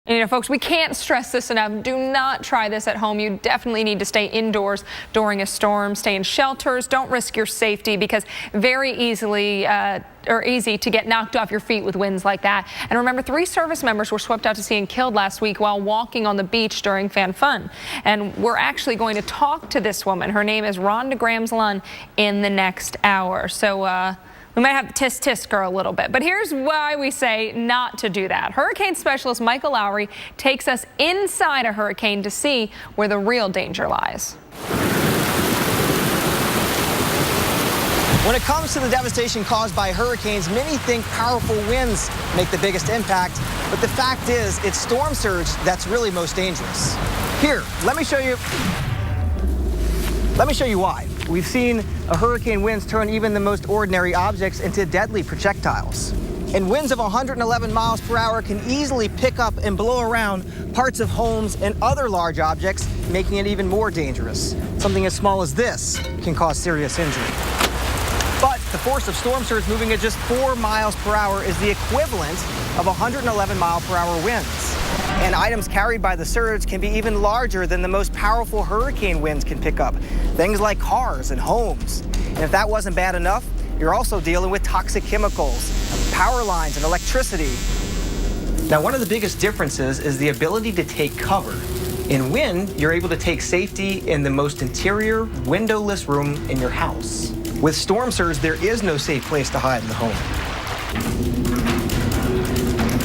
You know, folks, we can't stress this enough. Do not try this at home. You definitely need to stay indoors during a storm. Stay in shelters. Don't risk your safety because very easy to get knocked off your feet with winds like that. And remember, 3 service members were swept out to sea and killed last week while walking on the beach during Fan Fun. And we're actually going to talk to this woman. Her name is Rhonda Grams-Lunn in the next hour. So, we might have to tisk her a little bit, but here's why we say not to do that. Hurricane specialist Michael Lowry takes us inside a hurricane to see where the real danger lies. When it comes to the devastation caused by hurricanes, many think powerful winds make the biggest impact, but the fact is it's storm surge that's really most dangerous. Here, let me show you why. We've seen hurricane winds turn even the most ordinary objects into deadly projectiles. And winds of 111 miles per hour can easily pick up and blow around parts of homes and other large objects, making it even more dangerous. Something as small as this can cause serious injury. But the force of storm surge moving at just 4 miles per hour is the equivalent of 111 mile per hour winds. And items carried by the surge can be even larger than the most powerful hurricane winds can pick up. Things like cars and homes. And if that wasn't bad enough, you're also dealing with toxic chemicals, power lines, and electricity. Now, one of the biggest differences is the ability to take cover. In wind, you're able to take safety in the most interior, windowless room in your house. With storm surge, there is no safe place to hide in the home.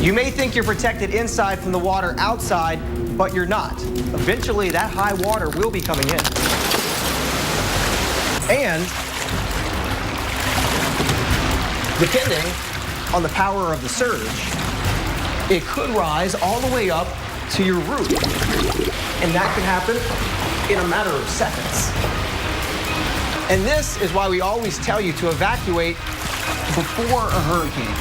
You may think you're protected inside from the water outside, but you're not. Eventually, that high water will be coming in. And depending on the power of the surge, it could rise all the way up to your roof. And that can happen in a matter of seconds. And this is why we always tell you to evacuate before a hurricane.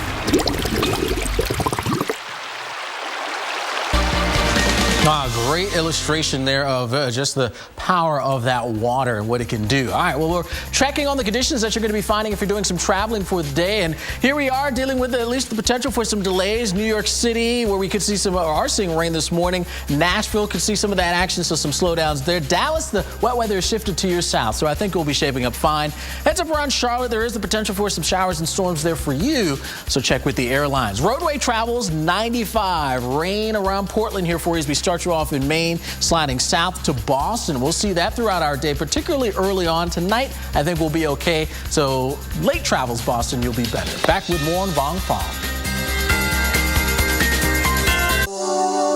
Great illustration there of just the power of that water and what it can do. All right, well, we're checking on the conditions that you're going to be finding if you're doing some traveling for the day. And here we are dealing with at least the potential for some delays. New York City, where we could see some, or are seeing rain this morning. Nashville could see some of that action, so some slowdowns there. Dallas, the wet weather is shifted to your south, so I think we'll be shaping up fine. Heads up around Charlotte, there is the potential for some showers and storms there for you, so check with the airlines. Roadway travels 95. Rain around Portland here for you as we start you off in Maine, sliding south to Boston. We'll see that throughout our day, particularly early on. Tonight, I think we'll be okay. So late travels, Boston, you'll be better. Back with more on Vong Fong.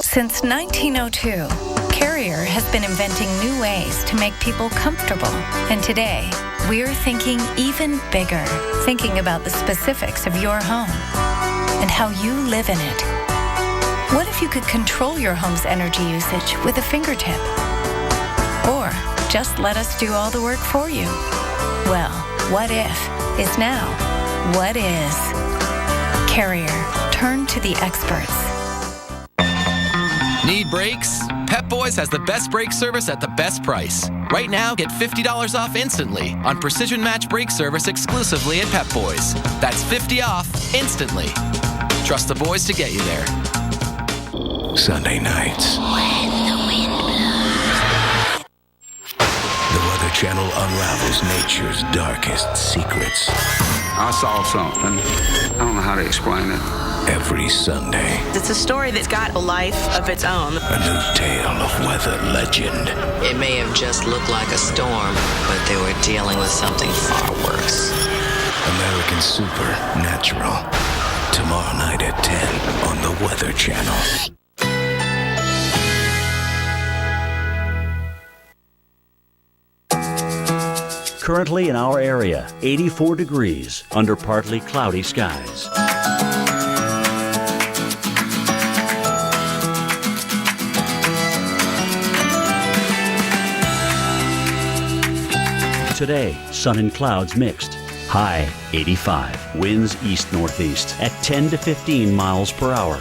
Since 1902, Carrier has been inventing new ways to make people comfortable. And today, we're thinking even bigger, thinking about the specifics of your home and how you live in it. What if you could control your home's energy usage with a fingertip? Or just let us do all the work for you? Well, what if is now what is. Carrier, turn to the experts. Need brakes? Pep Boys has the best brake service at the best price. Right now, get $50 off instantly on Precision Match brake service exclusively at Pep Boys. That's $50 off instantly. Trust the boys to get you there. Sunday nights. When the wind blows. The Weather Channel unravels nature's darkest secrets. I saw something. I don't know how to explain it. Every Sunday. It's a story that's got a life of its own. A new tale of weather legend. It may have just looked like a storm, but they were dealing with something far worse. American Supernatural. Tomorrow night at 10 on the Weather Channel. Currently in our area, 84 degrees under partly cloudy skies. Today, sun and clouds mixed. High 85. Winds east-northeast at 10 to 15 miles per hour.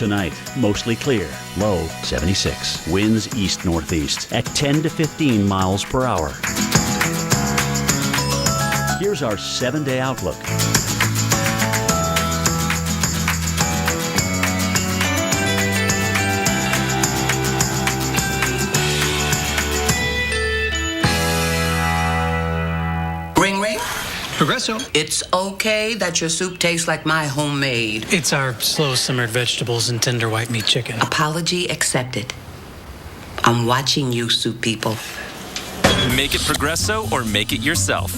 tonight. Mostly clear. Low 76. Winds east-northeast at 10 to 15 miles per hour. Here's our 7-day outlook. Progresso. It's okay that your soup tastes like my homemade. It's our slow simmered vegetables and tender white meat chicken. Apology accepted. I'm watching you, soup people. Make it Progresso or make it yourself.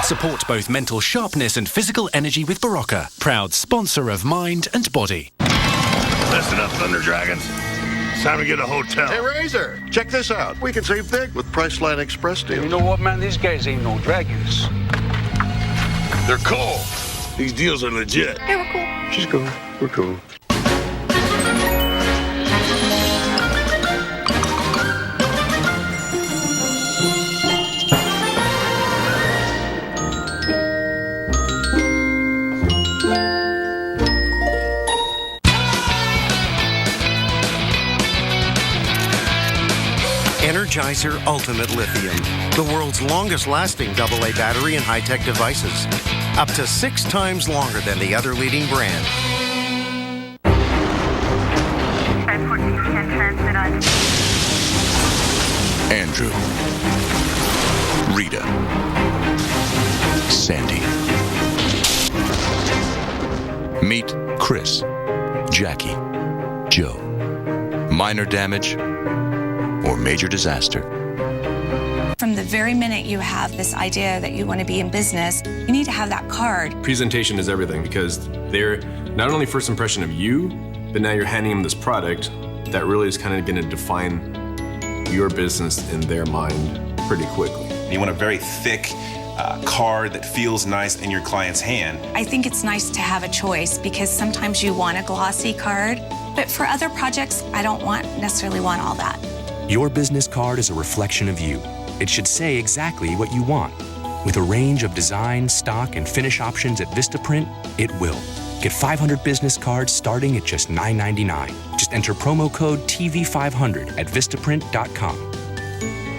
Support both mental sharpness and physical energy with Barocca, proud sponsor of Mind and Body. Listen up, Thunder Dragon. It's time to get a hotel. Hey, Razor, check this out. We can save big with Priceline Express deals. You know what, man? These guys ain't no dragons. They're cool. These deals are legit. Yeah, we're cool. She's cool. We're cool. Energizer Ultimate Lithium, the world's longest lasting AA battery in high-tech devices. Up to 6 times longer than the other leading brand. Andrew, Rita, Sandy. Meet Chris, Jackie, Joe. Minor damage or major disaster. From the very minute you have this idea that you want to be in business, you need to have that card. Presentation is everything because they're not only first impression of you, but now you're handing them this product that really is kind of going to define your business in their mind pretty quickly. You want a very thick card that feels nice in your client's hand. I think it's nice to have a choice because sometimes you want a glossy card, but for other projects, I don't necessarily want all that. Your business card is a reflection of you. It should say exactly what you want. With a range of design, stock, and finish options at Vistaprint, it will. Get 500 business cards starting at just $9.99. Just enter promo code TV500 at Vistaprint.com.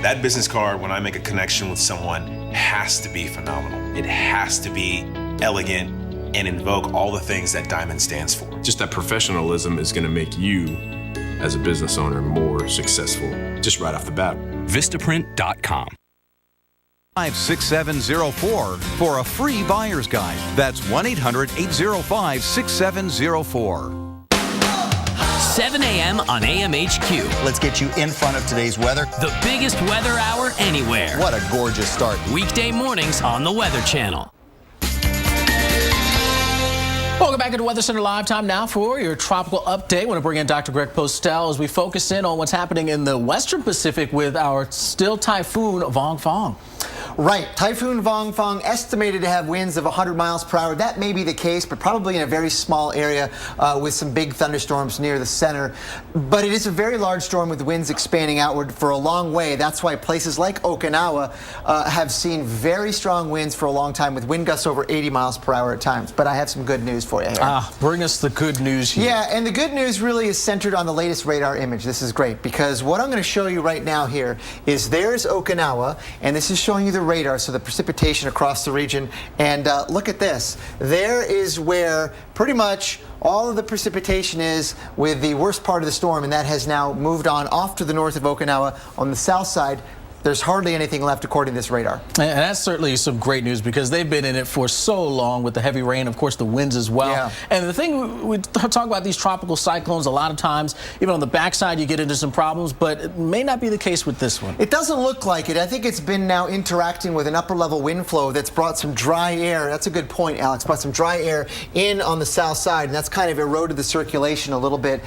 That business card, when I make a connection with someone, has to be phenomenal. It has to be elegant and invoke all the things that Diamond stands for. Just that professionalism is going to make you, as a business owner, more successful just right off the bat. Vistaprint.com. 56704 for a free buyer's guide. That's 1-800-805-6704. 7 a.m. on AMHQ. Let's get you in front of today's weather. The biggest weather hour anywhere. What a gorgeous start. Weekday mornings on the Weather Channel. Welcome back into Weather Center Live. Time now for your tropical update. I want to bring in Dr. Greg Postel as we focus in on what's happening in the Western Pacific with our still typhoon Vong Fong. Right. Typhoon Vong Fong estimated to have winds of 100 miles per hour. That may be the case, but probably in a very small area with some big thunderstorms near the center. But it is a very large storm with winds expanding outward for a long way. That's why places like Okinawa have seen very strong winds for a long time with wind gusts over 80 miles per hour at times. But I have some good news for you here. Bring us the good news here. Yeah, and the good news really is centered on the latest radar image. This is great because what I'm going to show you right now here is there's Okinawa, and this is showing you the radar, so the precipitation across the region. And look at this. There is where pretty much all of the precipitation is with the worst part of the storm, and that has now moved on off to the north of Okinawa. On the south side, there's hardly anything left according to this radar. And that's certainly some great news because they've been in it for so long with the heavy rain, of course, the winds as well. Yeah. And the thing, we talk about these tropical cyclones a lot of times, even on the backside, you get into some problems, but it may not be the case with this one. It doesn't look like it. I think it's been now interacting with an upper level wind flow that's brought some dry air. That's a good point, Alex. Brought some dry air in on the south side, and that's kind of eroded the circulation a little bit.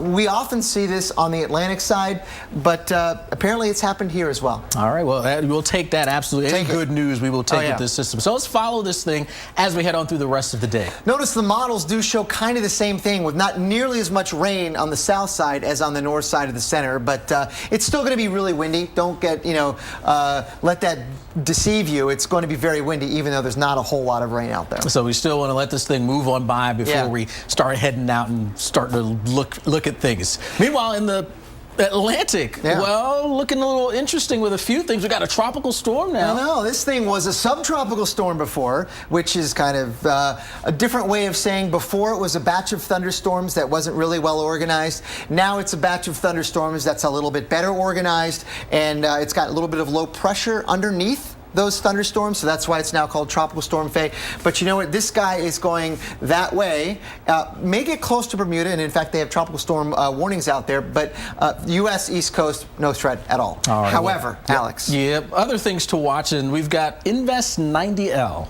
We often see this on the Atlantic side, but apparently it's happened here as well. All right, well, we'll take that absolutely. Any good news we will take with this system. So let's follow this thing as we head on through the rest of the day. Notice the models do show kind of the same thing with not nearly as much rain on the south side as on the north side of the center, but it's still going to be really windy. Don't get, let that deceive you. It's going to be very windy even though there's not a whole lot of rain out there. So we still want to let this thing move on by before we start heading out and start to look at things. Meanwhile, in the Atlantic, well, looking a little interesting with a few things. We got a tropical storm now. I know, this thing was a subtropical storm before, which is kind of a different way of saying before it was a batch of thunderstorms that wasn't really well organized. Now it's a batch of thunderstorms that's a little bit better organized, and it's got a little bit of low pressure underneath those thunderstorms, so that's why it's now called Tropical Storm Faye. But you know what? This guy is going that way. May get close to Bermuda, and in fact, they have tropical storm warnings out there. But U.S. East Coast, no threat at all. Right, however, Alex. Yep. Other things to watch, and we've got Invest 90L.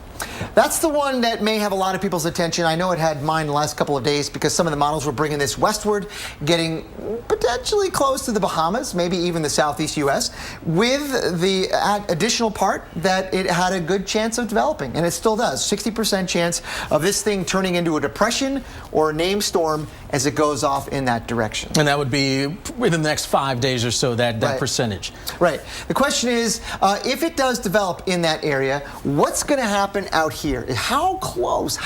That's the one that may have a lot of people's attention. I know it had mine the last couple of days because some of the models were bringing this westward, getting potentially close to the Bahamas, maybe even the southeast U.S., with the additional part that it had a good chance of developing, and it still does. 60% chance of this thing turning into a depression or a named storm as it goes off in that direction. And that would be within the next 5 days or so, that percentage. Right. The question is, if it does develop in that area, what's going to happen out here? How close,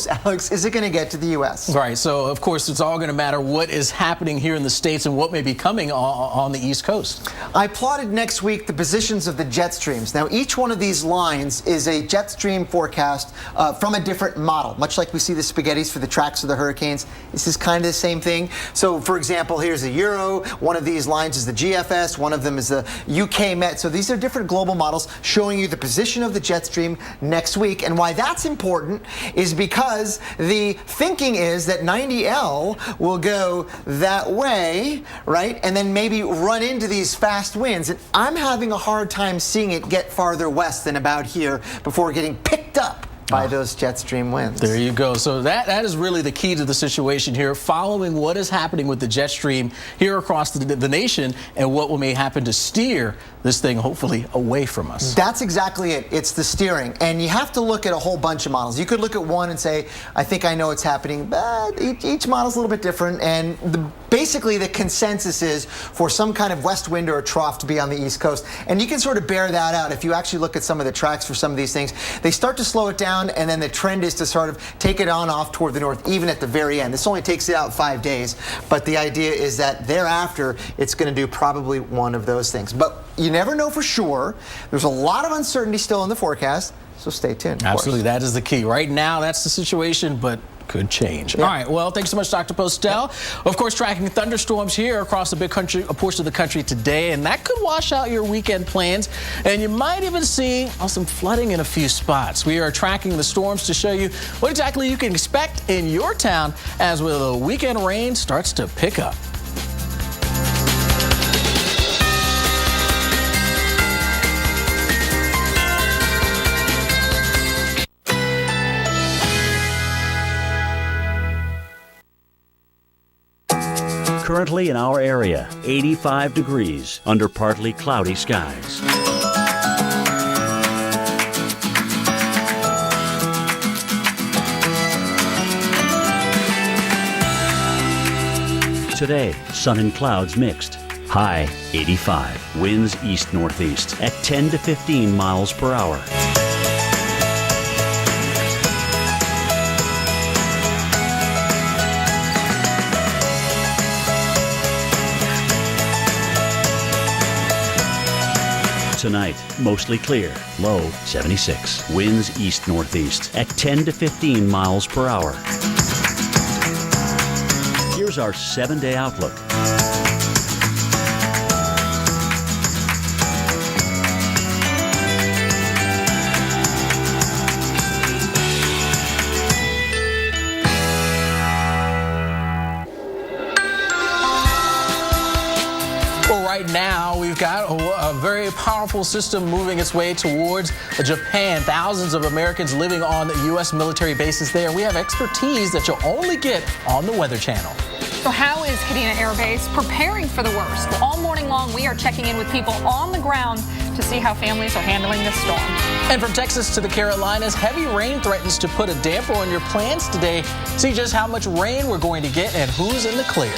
Alex, is it going to get to the U.S.? Right. So, of course, it's all going to matter what is happening here in the States and what may be coming on the East Coast. I plotted next week the positions of the jet streams. Now, each one of these lines is a jet stream forecast from a different model, much like we see the spaghettis for the tracks of the hurricanes. This is kind of the same thing. So, for example, here's the Euro. One of these lines is the GFS. One of them is the UK Met. So these are different global models showing you the position of the jet stream next week. And why that's important is because the thinking is that 90L will go that way, right? And then maybe run into these fast winds. And I'm having a hard time seeing it get farther west than about here before getting picked up by those jet stream winds. There you go. So that is really the key to the situation here, following what is happening with the jet stream here across the nation and what may happen to steer this thing hopefully away from us. That's exactly it. It's the steering. And you have to look at a whole bunch of models. You could look at one and say, I think I know what's happening, but each model's a little bit different. And basically the consensus is for some kind of west wind or a trough to be on the East Coast. And you can sort of bear that out if you actually look at some of the tracks for some of these things. They start to slow it down, and then the trend is to sort of take it on off toward the north, even at the very end. This only takes it out 5 days, but the idea is that thereafter, it's going to do probably one of those things. But you never know for sure. There's a lot of uncertainty still in the forecast, so stay tuned. Absolutely, that is the key. Right now, that's the situation, but could change. All right, well, thanks so much, Dr. Postel. Of course, tracking thunderstorms here across the big country, a portion of the country today, and that could wash out your weekend plans, and you might even see some flooding in a few spots. We are tracking the storms to show you what exactly you can expect in your town as the weekend rain starts to pick up. Currently in our area, 85 degrees under partly cloudy skies. Today, sun and clouds mixed. High 85. Winds east-northeast at 10 to 15 miles per hour. Tonight, mostly clear, low 76. Winds east-northeast at 10 to 15 miles per hour. Here's our 7-day outlook. Right now, we've got a very powerful system moving its way towards Japan. Thousands of Americans living on U.S. military bases there. We have expertise that you'll only get on the Weather Channel. So how is Kadena Air Base preparing for the worst? Well, all morning long, we are checking in with people on the ground to see how families are handling this storm. And from Texas to the Carolinas, heavy rain threatens to put a damper on your plans today. See just how much rain we're going to get and who's in the clear.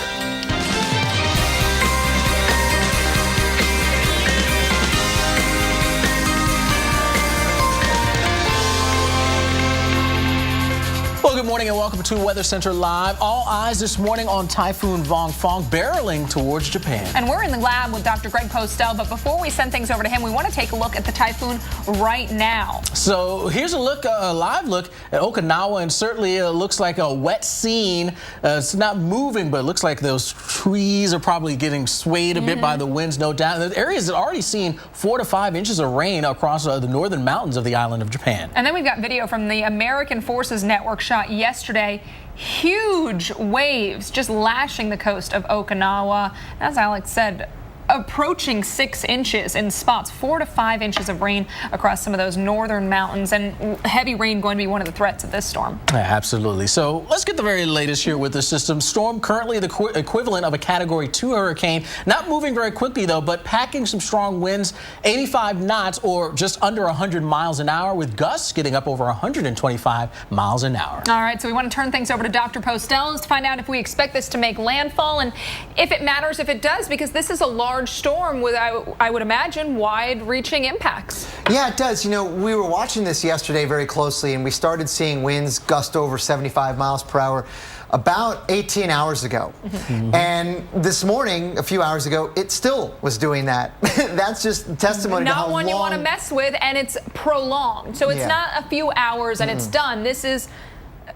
Well, good morning and welcome to Weather Center Live. All eyes this morning on Typhoon Vongfang barreling towards Japan. And we're in the lab with Dr. Greg Postel, but before we send things over to him, we want to take a look at the typhoon right now. So here's a look, a live look at Okinawa, and certainly it looks like a wet scene. It's not moving, but it looks like those trees are probably getting swayed a bit by the winds, no doubt. The areas that already seen 4 to 5 inches of rain across the northern mountains of the island of Japan. And then we've got video from the American Forces Network shot yesterday. Huge waves just lashing the coast of Okinawa. As Alex said, approaching 6 inches in spots, 4 to 5 inches of rain across some of those northern mountains, and heavy rain going to be one of the threats of this storm. Yeah, absolutely. So let's get the very latest here with the system. Storm currently the equivalent of a Category 2 hurricane. Not moving very quickly, though, but packing some strong winds, 85 knots or just under 100 miles an hour, with gusts getting up over 125 miles an hour. All right, so we want to turn things over to Dr. Postel to find out if we expect this to make landfall and if it matters if it does, because this is a large storm with, I would imagine, wide-reaching impacts. Yeah, it does. You know, we were watching this yesterday very closely, and we started seeing winds gust over 75 miles per hour about 18 hours ago. And this morning, a few hours ago, it still was doing that. That's just testimony to how long. Not one you want to mess with, and it's prolonged. So it's not a few hours and it's done. This is,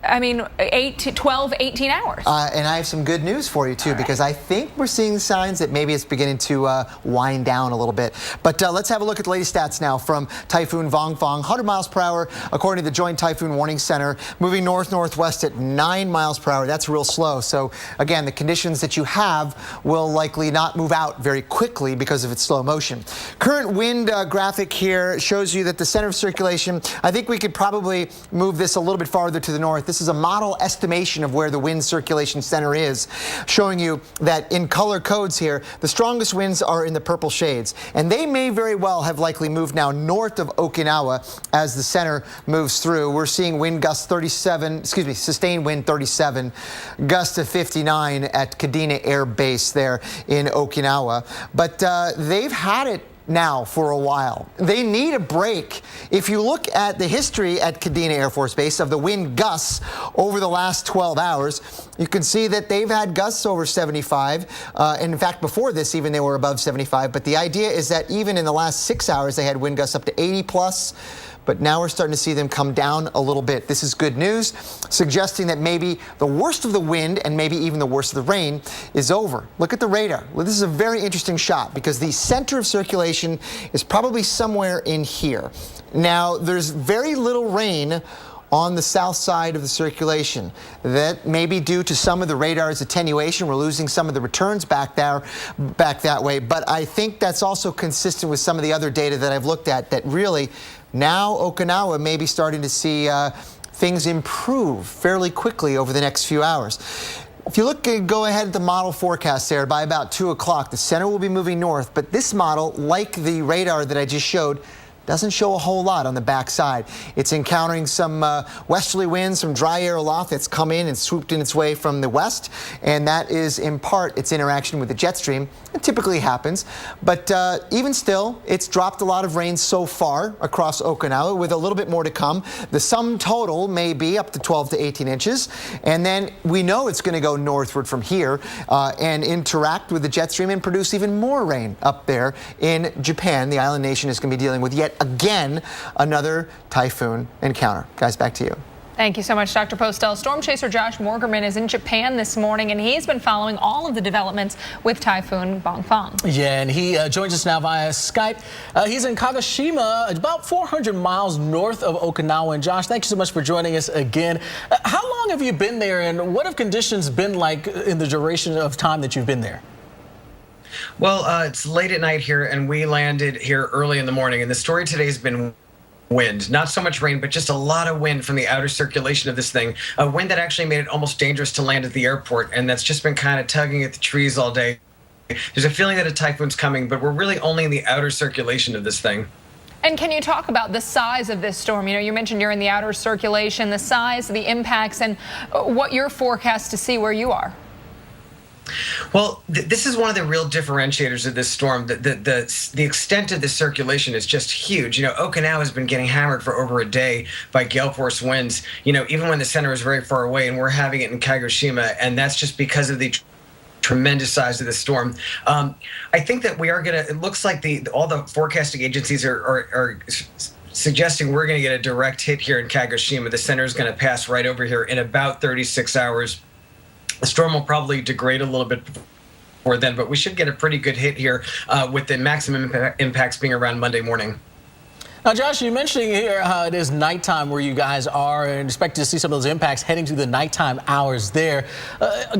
I mean, 8 to 12, 18 hours. And I have some good news for you, too, because I think we're seeing signs that maybe it's beginning to wind down a little bit. But let's have a look at the latest stats now from Typhoon Vongfang. 100 miles per hour, according to the Joint Typhoon Warning Center, moving north-northwest at 9 miles per hour. That's real slow. So, again, the conditions that you have will likely not move out very quickly because of its slow motion. Current wind graphic here shows you that the center of circulation, I think we could probably move this a little bit farther to the north. This is a model estimation of where the wind circulation center is, showing you that in color codes here, the strongest winds are in the purple shades. And they may very well have likely moved now north of Okinawa as the center moves through. We're seeing wind gusts 37, sustained wind 37, gusts of 59 at Kadena Air Base there in Okinawa. But they've had it now for a while. They need a break. If you look at the history at Kadena Air Force Base of the wind gusts over the last 12 hours, you can see that they've had gusts over 75. And in fact, before this, even they were above 75. But the idea is that even in the last 6 hours, they had wind gusts up to 80 plus. But now we're starting to see them come down a little bit. This is good news, suggesting that maybe the worst of the wind and maybe even the worst of the rain is over. Look at the radar. Well, this is a very interesting shot because the center of circulation is probably somewhere in here. Now, there's very little rain on the south side of the circulation. That may be due to some of the radar's attenuation. We're losing some of the returns back that way. But I think that's also consistent with some of the other data that I've looked at, that really now Okinawa may be starting to see things improve fairly quickly over the next few hours. If you look, go ahead at the model forecast there, by about 2 o'clock, the center will be moving north. But this model, like the radar that I just showed, doesn't show a whole lot on the backside. It's encountering some westerly winds, some dry air aloft that's come in and swooped in its way from the west, and that is in part its interaction with the jet stream. It typically happens, but even still, it's dropped a lot of rain so far across Okinawa, with a little bit more to come. The sum total may be up to 12 to 18 inches, and then we know it's going to go northward from here and interact with the jet stream and produce even more rain up there in Japan. The island nation is going to be dealing with yet again another typhoon encounter. Guys, back to you. Thank you so much, Dr. Postel. Storm chaser Josh Morgerman is in Japan this morning, and he's been following all of the developments with Typhoon Vongfang. Yeah, and he joins us now via Skype. He's in Kagoshima, about 400 miles north of Okinawa. And Josh, thank you so much for joining us again. How long have you been there, and what have conditions been like in the duration of time that you've been there? Well, it's late at night here, and we landed here early in the morning. And the story today has been wind, not so much rain, but just a lot of wind from the outer circulation of this thing. A wind that actually made it almost dangerous to land at the airport, and that's just been kind of tugging at the trees all day. There's a feeling that a typhoon's coming, but we're really only in the outer circulation of this thing. And can you talk about the size of this storm? You know, you mentioned you're in the outer circulation, the size, the impacts, and what you're forecast to see where you are. Well, this is one of the real differentiators of this storm. The extent of the circulation is just huge. You know, Okinawa has been getting hammered for over a day by gale force winds, you know, even when the center is very far away, and we're having it in Kagoshima, and that's just because of the tremendous size of the storm. I think that we are going to, it looks like all the forecasting agencies are suggesting we're going to get a direct hit here in Kagoshima. The center is going to pass right over here in about 36 hours. The storm will probably degrade a little bit before then, but we should get a pretty good hit here with the maximum impacts being around Monday morning. Now, Josh, you mentioned here it is nighttime where you guys are and expect to see some of those impacts heading to the nighttime hours there.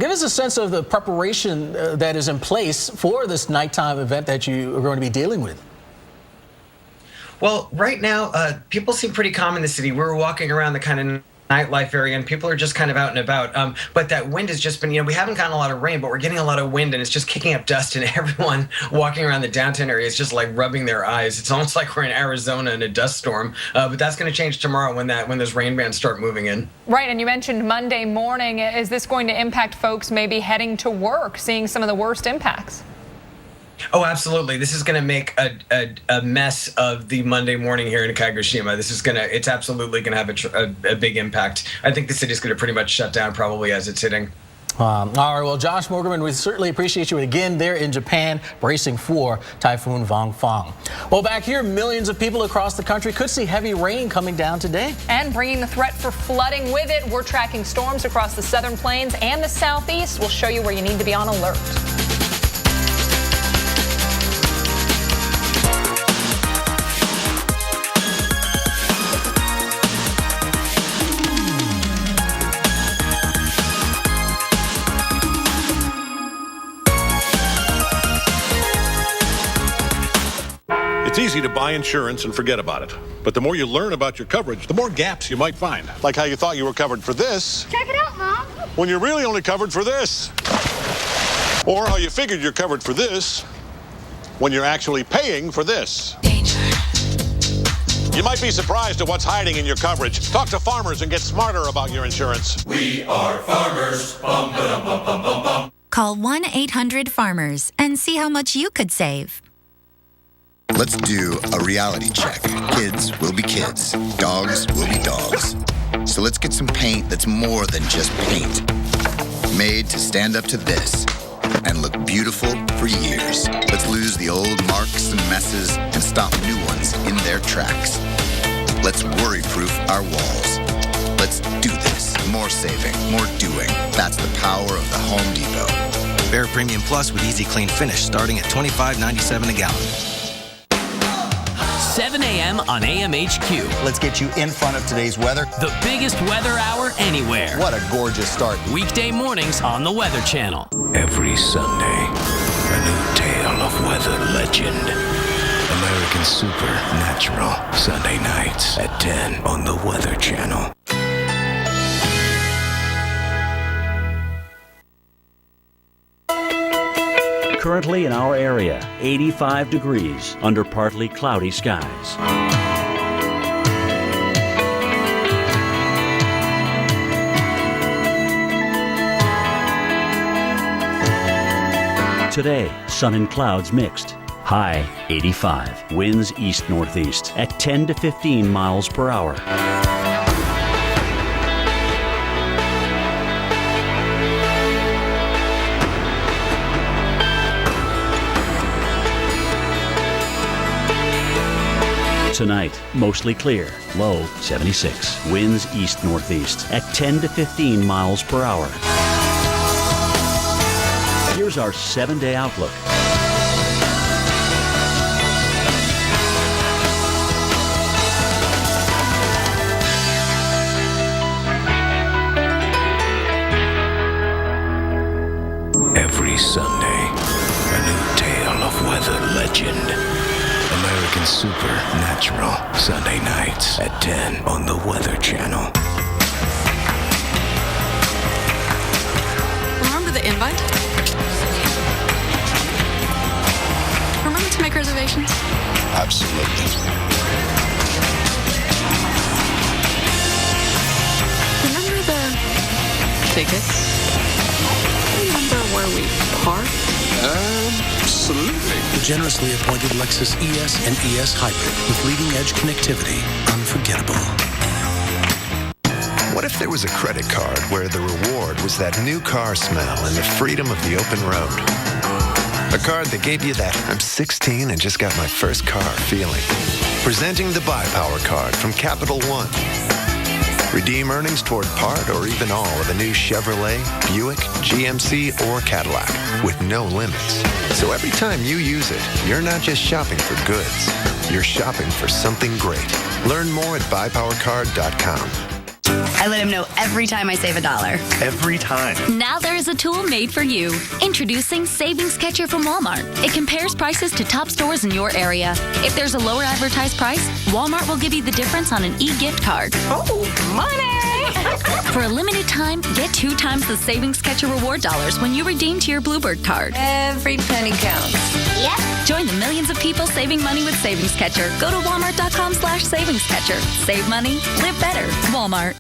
Give us a sense of the preparation that is in place for this nighttime event that you are going to be dealing with. Well, right now, people seem pretty calm in the city. We're walking around the kind of nightlife area, and people are just kind of out and about. But that wind has just been, you know, we haven't gotten a lot of rain, but we're getting a lot of wind, and it's just kicking up dust, and everyone walking around the downtown area is just like rubbing their eyes. It's almost like we're in Arizona in a dust storm. But that's going to change tomorrow when those rain bands start moving in. Right, and you mentioned Monday morning. Is this going to impact folks maybe heading to work, seeing some of the worst impacts? Oh, absolutely. This is going to make a mess of the Monday morning here in Kagoshima. It's absolutely going to have a big impact. I think the city's going to pretty much shut down probably as it's hitting. All right, well, Josh Morgan, we certainly appreciate you again there in Japan, bracing for Typhoon Vangfang. Well, back here, millions of people across the country could see heavy rain coming down today. And bringing the threat for flooding with it, we're tracking storms across the southern plains and the southeast. We'll show you where you need to be on alert. It's easy to buy insurance and forget about it. But the more you learn about your coverage, the more gaps you might find. Like how you thought you were covered for this. Check it out, Mom. When you're really only covered for this. Or how you figured you're covered for this when you're actually paying for this. Danger. You might be surprised at what's hiding in your coverage. Talk to Farmers and get smarter about your insurance. We are Farmers. Bum, ba-dum, bum, bum, bum, bum. Call 1-800-FARMERS and see how much you could save. Let's do a reality check. Kids will be kids. Dogs will be dogs. So let's get some paint that's more than just paint. Made to stand up to this and look beautiful for years. Let's lose the old marks and messes and stop new ones in their tracks. Let's worry-proof our walls. Let's do this. More saving, more doing. That's the power of the Home Depot. Behr Premium Plus with Easy Clean Finish starting at $25.97 a gallon. 7 a.m. on AMHQ. Let's get you in front of today's weather. The biggest weather hour anywhere. What a gorgeous start. Weekday mornings on the Weather Channel. Every Sunday, a new tale of weather legend. American Supernatural. Sunday nights at 10 on the Weather Channel. Currently in our area, 85 degrees under partly cloudy skies. Today, sun and clouds mixed. High 85. Winds east-northeast at 10 to 15 miles per hour. Tonight, mostly clear, low 76. Winds east-northeast at 10 to 15 miles per hour. Here's our 7-day outlook. Every Sunday, a new tale of weather legend. American American Supernatural, Sunday nights at 10 on the Weather Channel. Remember the invite? Remember to make reservations? Absolutely. Remember the tickets? Remember where we parked? Absolutely. The generously appointed Lexus ES and ES Hybrid with leading-edge connectivity. Unforgettable. What if there was a credit card where the reward was that new car smell and the freedom of the open road? A card that gave you that I'm 16 and just got my first car feeling. Presenting the Buy Power card from Capital One. Redeem earnings toward part or even all of a new Chevrolet, Buick, GMC, or Cadillac with no limits. So every time you use it, you're not just shopping for goods. You're shopping for something great. Learn more at buypowercard.com. I let him know every time I save $1. Every time. Now there is a tool made for you. Introducing Savings Catcher from Walmart. It compares prices to top stores in your area. If there's a lower advertised price, Walmart will give you the difference on an e-gift card. Oh, money! For a limited time, get 2 times the Savings Catcher reward dollars when you redeem to your Bluebird card. Every penny counts. Yep. Join the millions of people saving money with Savings Catcher. Go to walmart.com/Savings Catcher. Save money, live better. Walmart.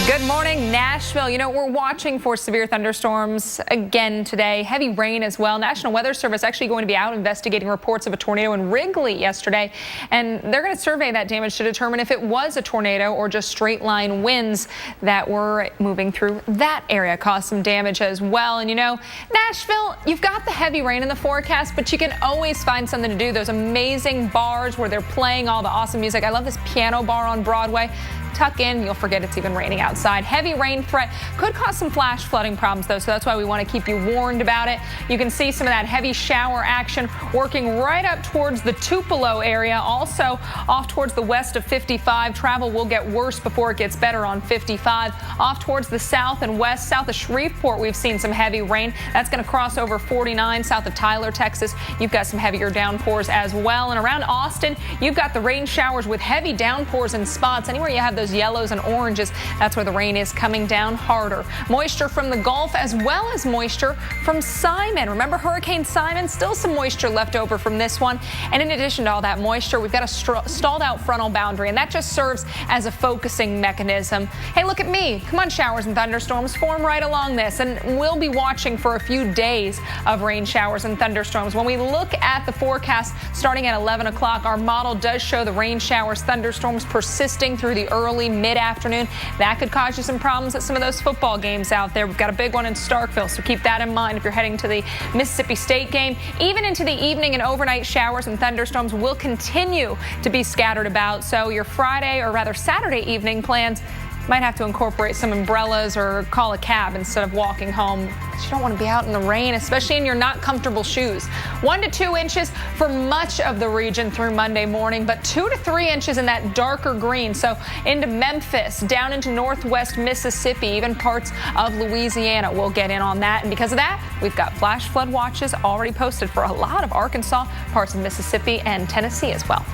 Good morning, Nashville. You know, we're watching for severe thunderstorms again today. Heavy rain as well. National Weather Service actually going to be out investigating reports of a tornado in Wrigley yesterday. And they're going to survey that damage to determine if it was a tornado or just straight line winds that were moving through that area. Caused some damage as well. And you know, Nashville, you've got the heavy rain in the forecast, but you can always find something to do. Those amazing bars where they're playing all the awesome music. I love this piano bar on Broadway. Tuck in, you'll forget it's even raining outside. Heavy rain threat could cause some flash flooding problems though, so that's why we want to keep you warned about it. You can see some of that heavy shower action working right up towards the Tupelo area, also off towards the west of 55. Travel will get worse before it gets better on 55. Off towards the south and west, south of Shreveport, we've seen some heavy rain. That's going to cross over 49 south of Tyler, Texas. You've got some heavier downpours as well. And around Austin, you've got the rain showers with heavy downpours in spots. Anywhere you have those yellows and oranges, that's where the rain is coming down harder. Moisture from the Gulf as well as moisture from Simon. Remember Hurricane Simon? Still some moisture left over from this one. And in addition to all that moisture, we've got a stalled out frontal boundary, and that just serves as a focusing mechanism. Hey, look at me. Come on, showers and thunderstorms form right along this, and we'll be watching for a few days of rain showers and thunderstorms. When we look at the forecast starting at 11 o'clock, our model does show the rain showers, thunderstorms persisting through the early mid-afternoon. That could cause you some problems at some of those football games out there. We've got a big one in Starkville, so keep that in mind if you're heading to the Mississippi State game. Even into the evening and overnight, showers and thunderstorms will continue to be scattered about. So your Friday, or rather Saturday evening plans might have to incorporate some umbrellas or call a cab instead of walking home. You don't want to be out in the rain, especially in your not comfortable shoes. 1 to 2 inches for much of the region through Monday morning, but 2 to 3 inches in that darker green. So into Memphis, down into northwest Mississippi, even parts of Louisiana will get in on that. And because of that, we've got flash flood watches already posted for a lot of Arkansas, parts of Mississippi and Tennessee as well.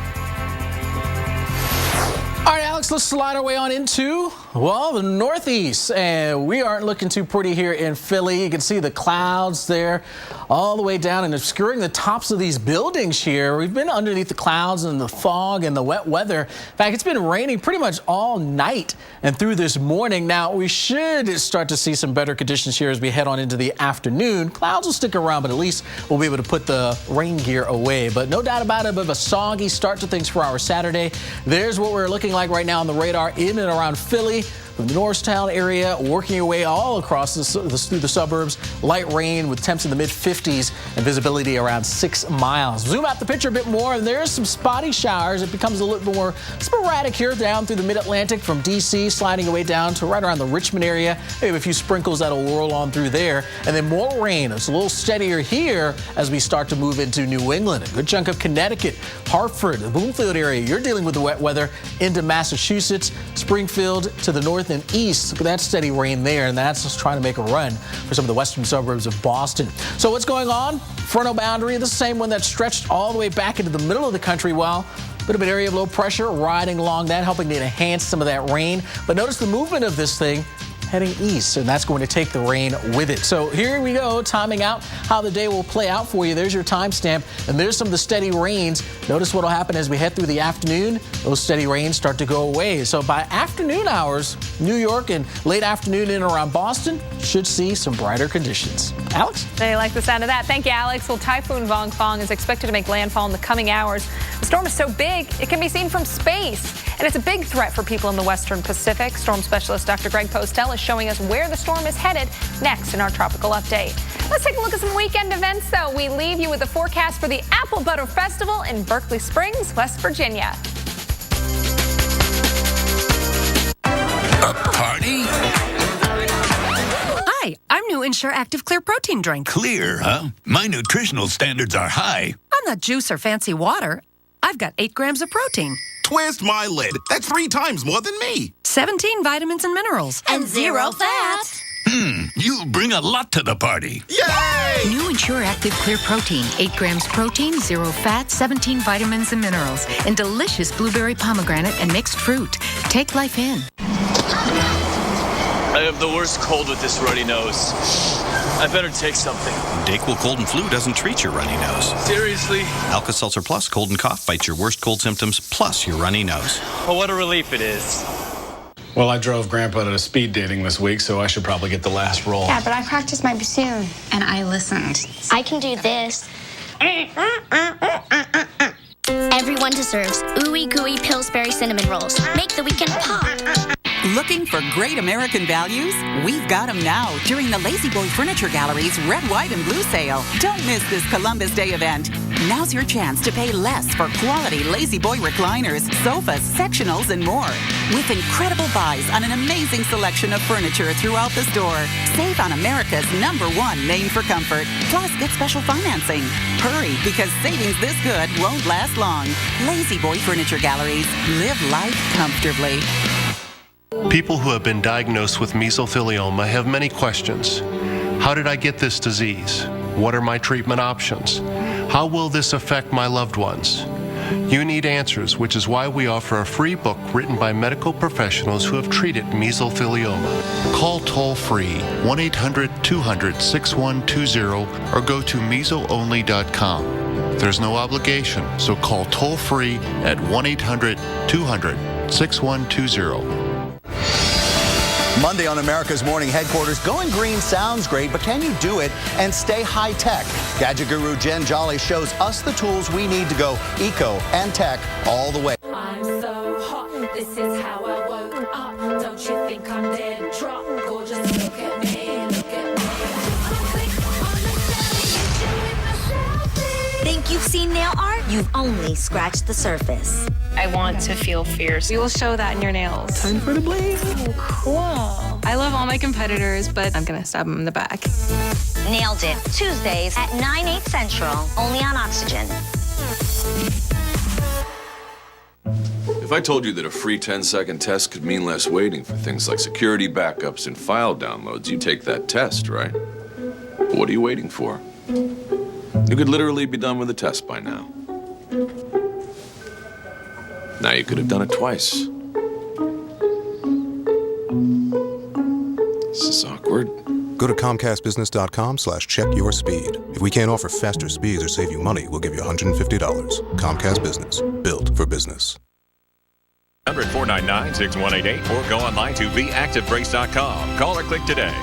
All right, Alex, let's slide our way on into, well, the Northeast. And we aren't looking too pretty here in Philly. You can see the clouds there all the way down and obscuring the tops of these buildings here. We've been underneath the clouds and the fog and the wet weather. In fact, it's been raining pretty much all night and through this morning. Now, we should start to see some better conditions here as we head on into the afternoon. Clouds will stick around, but at least we'll be able to put the rain gear away. But no doubt about it, a bit of a soggy start to things for our Saturday. There's what we're looking like right now on the radar in and around Philly. From the Norristown area, working your way all across through the suburbs. Light rain with temps in the mid-50s and visibility around 6 miles. Zoom out the picture a bit more, and there's some spotty showers. It becomes a little more sporadic here down through the mid-Atlantic from D.C., sliding away down to right around the Richmond area. Maybe a few sprinkles that'll whirl on through there. And then more rain. It's a little steadier here as we start to move into New England. A good chunk of Connecticut, Hartford, the Bloomfield area. You're dealing with the wet weather into Massachusetts, Springfield to the north north and east. Look at that steady rain there, and that's just trying to make a run for some of the western suburbs of Boston. So what's going on? Frontal boundary, the same one that stretched all the way back into the middle of the country. Well, a bit of an area of low pressure riding along that, helping to enhance some of that rain. But notice the movement of this thing heading east, and that's going to take the rain with it. So here we go, timing out how the day will play out for you. There's your timestamp, and there's some of the steady rains. Notice what will happen as we head through the afternoon. Those steady rains start to go away. So by afternoon hours, New York and late afternoon in and around Boston should see some brighter conditions. Alex? They like the sound of that. Thank you, Alex. Well, Typhoon Vongfong is expected to make landfall in the coming hours. The storm is so big, it can be seen from space, and it's a big threat for people in the western Pacific. Storm specialist Dr. Greg Postel is showing us where the storm is headed next in our tropical update. Let's take a look at some weekend events, though. We leave you with the forecast for the Apple Butter Festival in Berkeley Springs, West Virginia. A party? Hi, I'm new Ensure Active Clear Protein Drink. Clear, huh? My nutritional standards are high. I'm not juice or fancy water. I've got 8 grams of protein. Twist my lid. That's 3 times more than me. 17 vitamins and minerals. And 0 fat. You'll bring a lot to the party. Yay! New Ensure Active Clear Protein. 8 grams protein, 0 fat, 17 vitamins and minerals. And delicious blueberry pomegranate and mixed fruit. Take life in. I have the worst cold with this runny nose. I better take something. Dayquil Cold and Flu doesn't treat your runny nose. Seriously? Alka-Seltzer Plus Cold and Cough fights your worst cold symptoms plus your runny nose. Oh, what a relief it is. Well, I drove Grandpa to speed dating this week, so I should probably get the last roll. Yeah, but I practiced my bassoon, and I listened. I can do this. Everyone deserves ooey gooey Pillsbury cinnamon rolls. Make the weekend pop. Looking for great American values? We've got them now during the Lazy Boy Furniture Gallery's Red, White, and Blue sale. Don't miss this Columbus Day event. Now's your chance to pay less for quality Lazy Boy recliners, sofas, sectionals, and more. With incredible buys on an amazing selection of furniture throughout the store. Save on America's #1 name for comfort. Plus, get special financing. Hurry, because savings this good won't last long. Lazy Boy Furniture Galleries. Live life comfortably. People who have been diagnosed with mesothelioma have many questions. How did I get this disease? What are my treatment options? How will this affect my loved ones? You need answers, which is why we offer a free book written by medical professionals who have treated mesothelioma. Call toll-free 1-800-200-6120 or go to mesoonly.com. There's no obligation, so call toll-free at 1-800-200-6120. Monday on America's Morning Headquarters, going green sounds great, but can you do it and stay high-tech? Gadget guru Jen Jolly shows us the tools we need to go eco and tech all the way. I'm so hot, this is how I woke up. Don't you think I'm dead drop? Gorgeous, look at me, look at me. Think you've seen nail art? You've only scratched the surface. I want to feel fierce. You will show that in your nails. Time for the blade. Oh, cool. I love all my competitors, but I'm gonna stab them in the back. Nailed it. Tuesdays at 9/8 Central, only on Oxygen. If I told you that a free 10-second test could mean less waiting for things like security backups and file downloads, you'd take that test, right? But what are you waiting for? You could literally be done with the test by now. Now you could have done it twice. This is awkward. Go to ComcastBusiness.com/check-your-speed. If we can't offer faster speeds or save you money, we'll give you $150. Comcast Business. Built for business. 100-499-6188 or go online to beactivebrakes.com. Call or click today.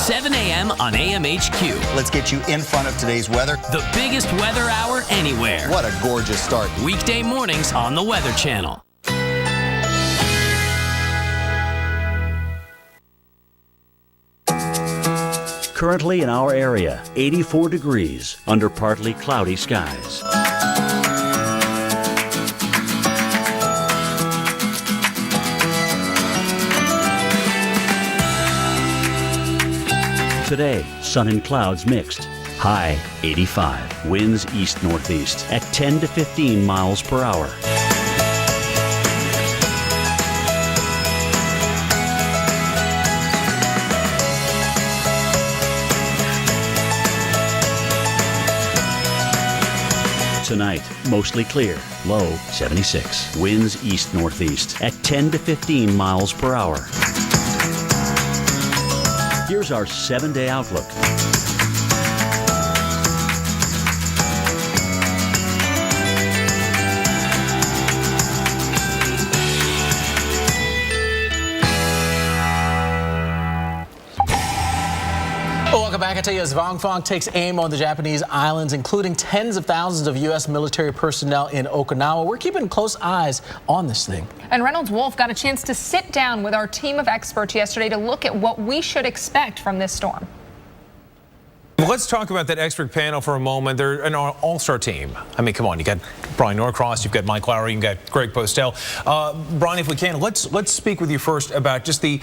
7 a.m. on AMHQ. Let's get you in front of today's weather. The biggest weather hour anywhere. What a gorgeous start. Weekday mornings on the Weather Channel. Currently in our area, 84 degrees under partly cloudy skies. Today, sun and clouds mixed. High 85. Winds east-northeast at 10 to 15 miles per hour. mostly clear. Low 76. Winds east-northeast at 10 to 15 miles per hour. Here's our 7-day outlook. Welcome back. I tell you, as Vong Fong takes aim on the Japanese islands, including tens of thousands of U.S. military personnel in Okinawa, we're keeping close eyes on this thing. And Reynolds Wolf got a chance to sit down with our team of experts yesterday to look at what we should expect from this storm. Let's talk about that expert panel for a moment. They're an all-star team. I mean, come on, you got Brian Norcross, you've got Mike Lowry, you've got Greg Postel. Brian, if we can, let's speak with you first about just the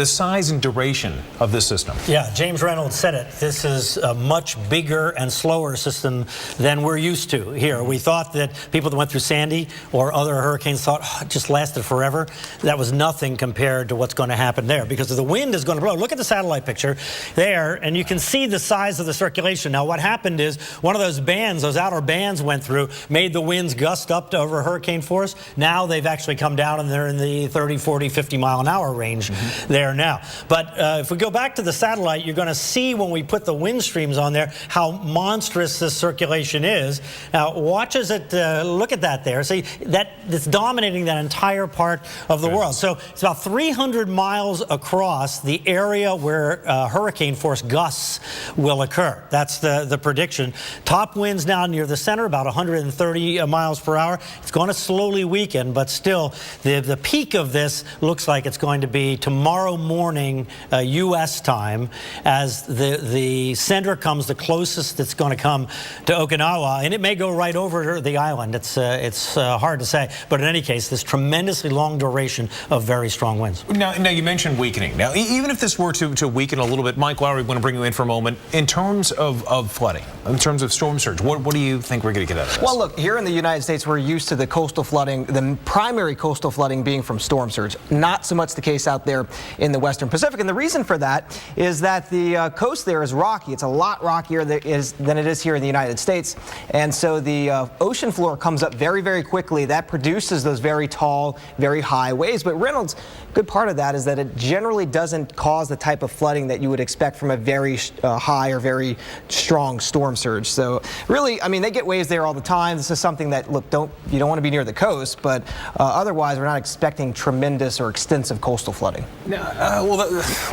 size and duration of this system. Yeah, James Reynolds said it. This is a much bigger and slower system than we're used to here. We thought that people that went through Sandy or other hurricanes thought it just lasted forever. That was nothing compared to what's going to happen there, because the wind is going to blow. Look at the satellite picture there, and you can see the size of the circulation. Now, what happened is one of those bands, those outer bands went through, made the winds gust up to over hurricane force. Now they've actually come down and they're in the 30, 40, 50 mile an hour range there now. But if we go back to the satellite, you're going to see when we put the wind streams on there how monstrous this circulation is. Now, watch as it, look at that there. See, it's dominating that entire part of the world. So it's about 300 miles across the area where hurricane force gusts will occur. That's the prediction. Top winds now near the center, about 130 miles per hour. It's going to slowly weaken, but still, the peak of this looks like it's going to be tomorrow morning, U.S. time, as the center comes the closest it's going to come to Okinawa, and it may go right over the island. It's hard to say, but in any case, this tremendously long duration of very strong winds. Now you mentioned weakening. Now, even if this were to weaken a little bit, Mike Lowry, I want to bring you in for a moment. In terms of flooding, in terms of storm surge, what do you think we're going to get out of this? Well, look, here in the United States, we're used to the coastal flooding, the primary coastal flooding being from storm surge. Not so much the case out there in the Western Pacific. And the reason for that is that the coast there is rocky. It's a lot rockier than it is here in the United States. And so the ocean floor comes up very, very quickly. That produces those very tall, very high waves. But Reynolds, good part of that is that it generally doesn't cause the type of flooding that you would expect from a very high or very strong storm surge. So really, I mean, they get waves there all the time. This is something that, look, you don't want to be near the coast, but otherwise we're not expecting tremendous or extensive coastal flooding. Well,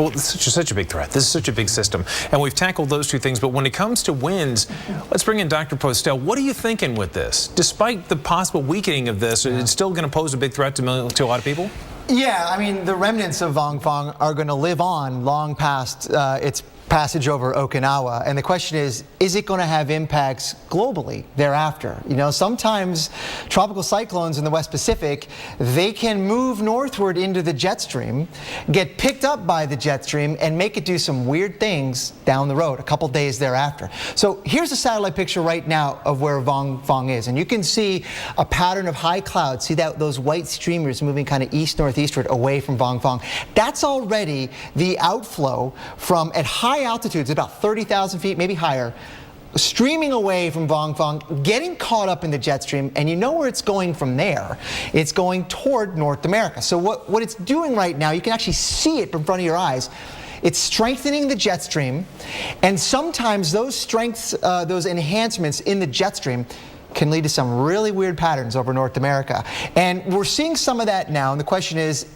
it's such a big threat. This is such a big system, and we've tackled those two things. But when it comes to winds, let's bring in Dr. Postel. What are you thinking with this? Despite the possible weakening of this, it's still going to pose a big threat to a lot of people? Yeah, I mean, the remnants of Vong Fong are going to live on long past its passage over Okinawa, and the question is it going to have impacts globally thereafter? You know, sometimes tropical cyclones in the West Pacific, they can move northward into the jet stream, get picked up by the jet stream, and make it do some weird things down the road a couple days thereafter. So here's a satellite picture right now of where Vong Fong is, and you can see a pattern of high clouds. See those white streamers moving kind of east-northeastward away from Vong Fong. That's already the outflow from, at high altitudes, about 30,000 feet, maybe higher, streaming away from Vong Fong, getting caught up in the jet stream, and you know where it's going from there. It's going toward North America. So what it's doing right now, you can actually see it in front of your eyes. It's strengthening the jet stream, and sometimes those strengths, those enhancements in the jet stream can lead to some really weird patterns over North America. And we're seeing some of that now, and the question is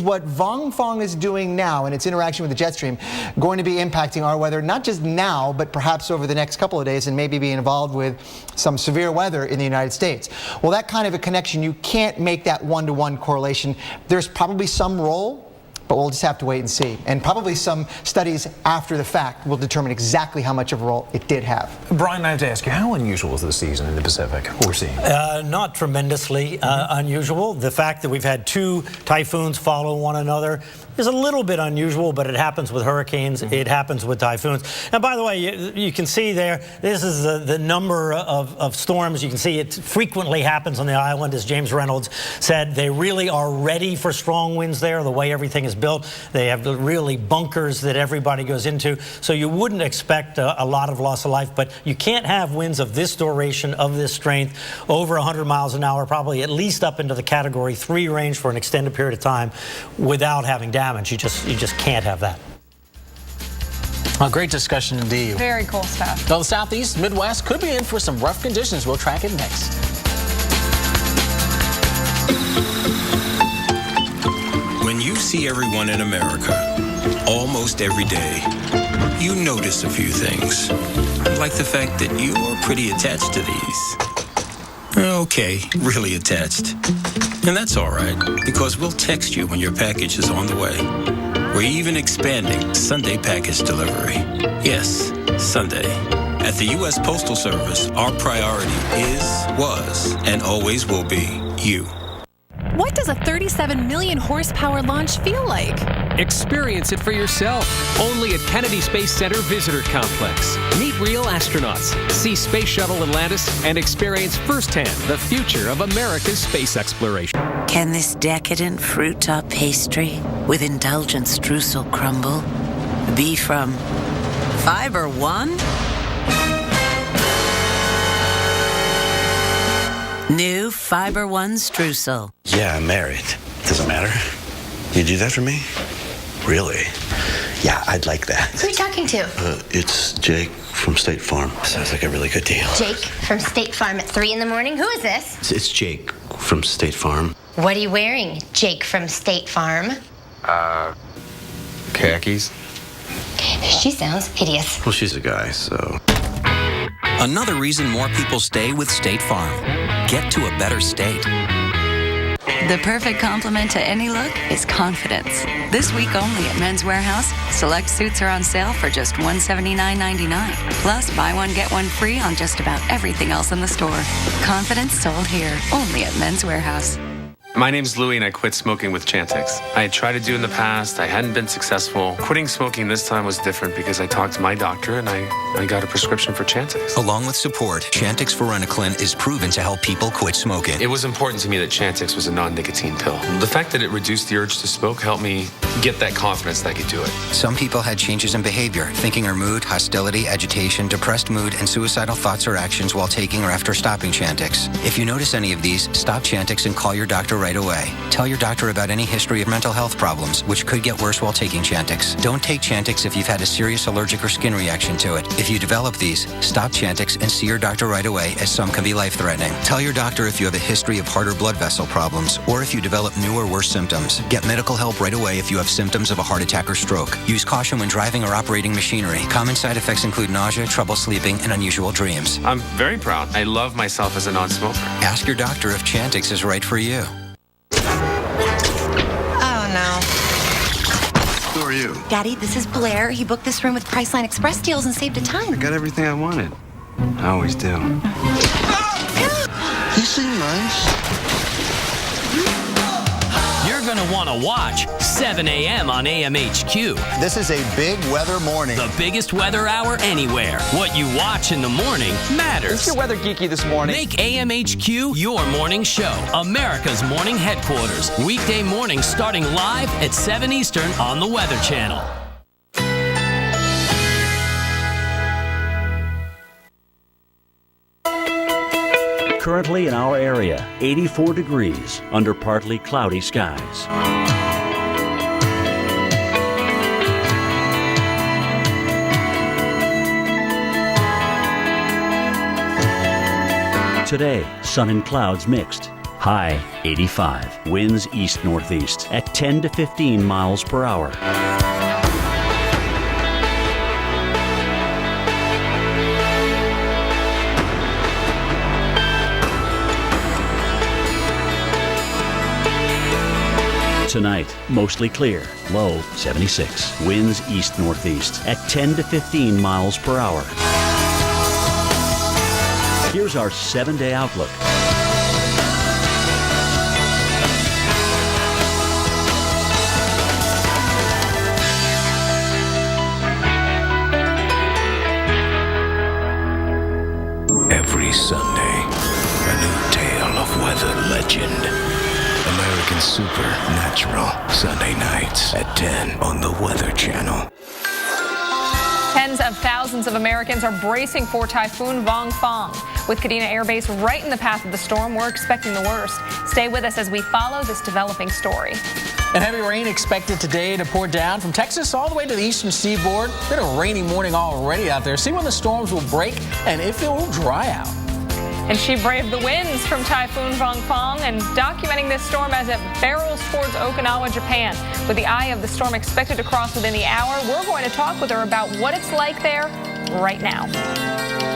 what Vong Fong is doing now in its interaction with the jet stream going to be impacting our weather, not just now, but perhaps over the next couple of days, and maybe be involved with some severe weather in the United States? Well, that kind of a connection, you can't make that one-to-one correlation. There's probably some role, but we'll just have to wait and see. And probably some studies after the fact will determine exactly how much of a role it did have. Brian, I have to ask you, how unusual is this season in the Pacific we're seeing? Not tremendously unusual. The fact that we've had two typhoons follow one another, is a little bit unusual, but it happens with hurricanes. It happens with typhoons. And by the way, you can see there, this is the number of storms. You can see it frequently happens on the island, as James Reynolds said. They really are ready for strong winds there, the way everything is built. They have really bunkers that everybody goes into. So you wouldn't expect a lot of loss of life, but you can't have winds of this duration, of this strength, over 100 miles an hour, probably at least up into the Category 3 range for an extended period of time without having damage. You just can't have that. A great discussion indeed. Very cool stuff. Well, the Southeast, Midwest could be in for some rough conditions. We'll track it next. When you see everyone in America, almost every day, you notice a few things. Like the fact that you are pretty attached to these. Okay, really attached. And that's all right, because we'll text you when your package is on the way. We're even expanding Sunday package delivery. Yes, Sunday. At the U.S. Postal Service, our priority is, was, and always will be you. What does a 37 million horsepower launch feel like? Experience it for yourself. Only at Kennedy Space Center Visitor Complex. Meet real astronauts, see Space Shuttle Atlantis, and experience firsthand the future of America's space exploration. Can this decadent fruit-top pastry with indulgent streusel crumble be from Fiber One? New Fiber One streusel. Yeah, I'm married. Doesn't matter. You do that for me? Really? Yeah, I'd like that. Who are you talking to? It's Jake from State Farm. Sounds like a really good deal. Jake from State Farm at 3 in the morning? Who is this? It's Jake from State Farm. What are you wearing, Jake from State Farm? Khakis. She sounds hideous. Well, she's a guy, so. Another reason more people stay with State Farm. Get to a better state. The perfect complement to any look is confidence. This week only at Men's Warehouse, select suits are on sale for just $179.99. Plus, buy one, get one free on just about everything else in the store. Confidence sold here, only at Men's Warehouse. My name's Louie and I quit smoking with Chantix. I had tried to do in the past, I hadn't been successful. Quitting smoking this time was different because I talked to my doctor and I got a prescription for Chantix. Along with support, Chantix Varenicline is proven to help people quit smoking. It was important to me that Chantix was a non-nicotine pill. The fact that it reduced the urge to smoke helped me get that confidence that I could do it. Some people had changes in behavior, thinking or mood, hostility, agitation, depressed mood, and suicidal thoughts or actions while taking or after stopping Chantix. If you notice any of these, stop Chantix and call your doctor right away. Tell your doctor about any history of mental health problems, which could get worse while taking Chantix. Don't take Chantix if you've had a serious allergic or skin reaction to it. If you develop these, stop Chantix and see your doctor right away, as some can be life-threatening. Tell your doctor if you have a history of heart or blood vessel problems, or if you develop new or worse symptoms. Get medical help right away if you have symptoms of a heart attack or stroke. Use caution when driving or operating machinery. Common side effects include nausea, trouble sleeping, and unusual dreams. I'm very proud. I love myself as a non-smoker. Ask your doctor if Chantix is right for you. Oh, no. Who are you? Daddy, this is Blair. He booked this room with Priceline Express deals and saved a ton. I got everything I wanted. I always do. You seem nice. You're going to want to watch 7 a.m. on AMHQ. This is a big weather morning. The biggest weather hour anywhere. What you watch in the morning matters. Let's get weather geeky this morning. Make AMHQ your morning show. America's morning headquarters. Weekday mornings starting live at 7 Eastern on the Weather Channel. Currently in our area, 84 degrees under partly cloudy skies. Today, sun and clouds mixed. High 85. Winds east-northeast at 10 to 15 miles per hour. Tonight, mostly clear, low 76. Winds east-northeast at 10 to 15 miles per hour. Here's our 7-day outlook. and Supernatural. Sunday nights at 10 on the Weather Channel. Tens of thousands of Americans are bracing for Typhoon Vongfang. With Kadena Air Base right in the path of the storm, we're expecting the worst. Stay with us as we follow this developing story. And heavy rain expected today to pour down from Texas all the way to the eastern seaboard. Been a rainy morning already out there. See when the storms will break and if it will dry out. And she braved the winds from Typhoon Vongfang and documenting this storm as it barrels towards Okinawa, Japan. With the eye of the storm expected to cross within the hour, we're going to talk with her about what it's like there right now.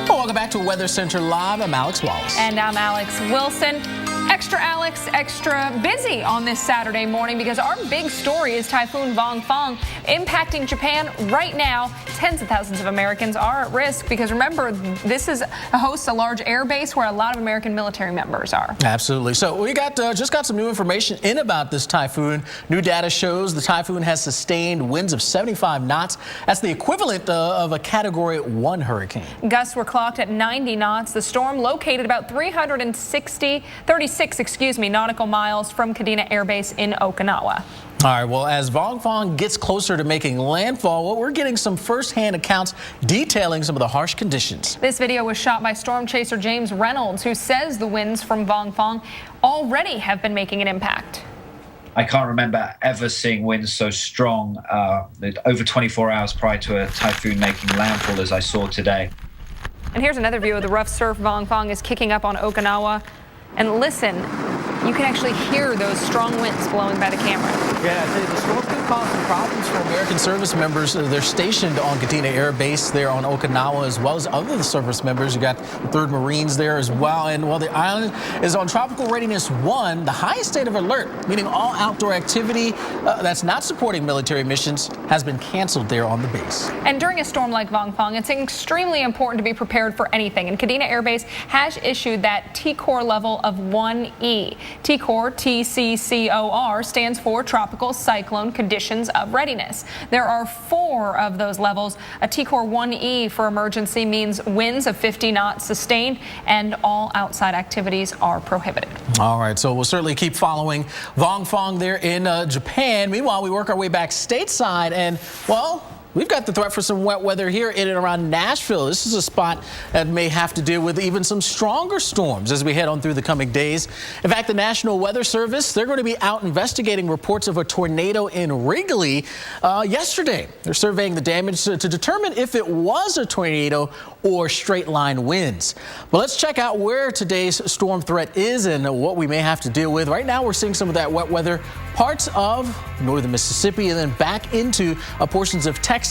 Well, welcome back to Weather Center Live. I'm Alex Wallace. And I'm Alex Wilson. Extra Alex, extra busy on this Saturday morning because our big story is Typhoon Vongfang impacting Japan right now. Tens of thousands of Americans are at risk because remember, this hosts a large air base where a lot of American military members are. Absolutely. So we just got some new information in about this typhoon. New data shows the typhoon has sustained winds of 75 knots. That's the equivalent of a Category 1 hurricane. Gusts were clocked at 90 knots. The storm located about 36 nautical miles from Kadena Air Base in Okinawa. All right, well, as Vongfang gets closer to making landfall, well, we're getting some first-hand accounts detailing some of the harsh conditions. This video was shot by storm chaser James Reynolds, who says the winds from Vongfang already have been making an impact. I can't remember ever seeing winds so strong over 24 hours prior to a typhoon making landfall as I saw today. And here's another view of the rough surf Vongfang is kicking up on Okinawa. And listen, you can actually hear those strong winds blowing by the camera. Yeah, the storm could cause some problems for American service members. They're stationed on Kadena Air Base there on Okinawa, as well as other service members. You got the 3rd Marines there as well. And while the island is on Tropical Readiness 1, the highest state of alert, meaning all outdoor activity that's not supporting military missions, has been canceled there on the base. And during a storm like Vongfang, it's extremely important to be prepared for anything. And Kadena Air Base has issued that TCOR level of 1E. TCOR, TCCOR, stands for Tropical Cyclone Conditions of Readiness. There are 4 of those levels. A TCOR 1E for emergency means winds of 50 knots sustained and all outside activities are prohibited. All right, so we'll certainly keep following Vongfang there in Japan. Meanwhile, we work our way back stateside and, well, we've got the threat for some wet weather here in and around Nashville. This is a spot that may have to deal with even some stronger storms as we head on through the coming days. In fact, the National Weather Service, they're going to be out investigating reports of a tornado in Wrigley yesterday. They're surveying the damage to determine if it was a tornado or straight line winds. But let's check out where today's storm threat is and what we may have to deal with. Right now, we're seeing some of that wet weather parts of northern Mississippi and then back into portions of Texas.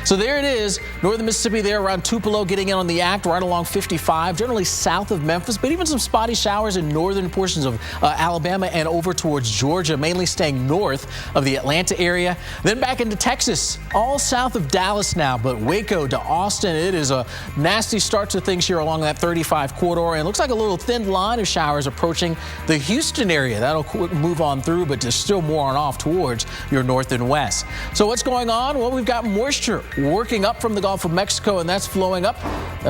So there it is, northern Mississippi there around Tupelo, getting in on the act right along 55, generally south of Memphis, but even some spotty showers in northern portions of Alabama and over towards Georgia, mainly staying north of the Atlanta area. Then back into Texas, all south of Dallas now, but Waco to Austin, it is a nasty start to things here along that 35 corridor, and it looks like a little thin line of showers approaching the Houston area. That'll move on through, but just still more on off towards your north and west. So what's going on? Well, we've got moisture working up from the Gulf of Mexico, and that's flowing up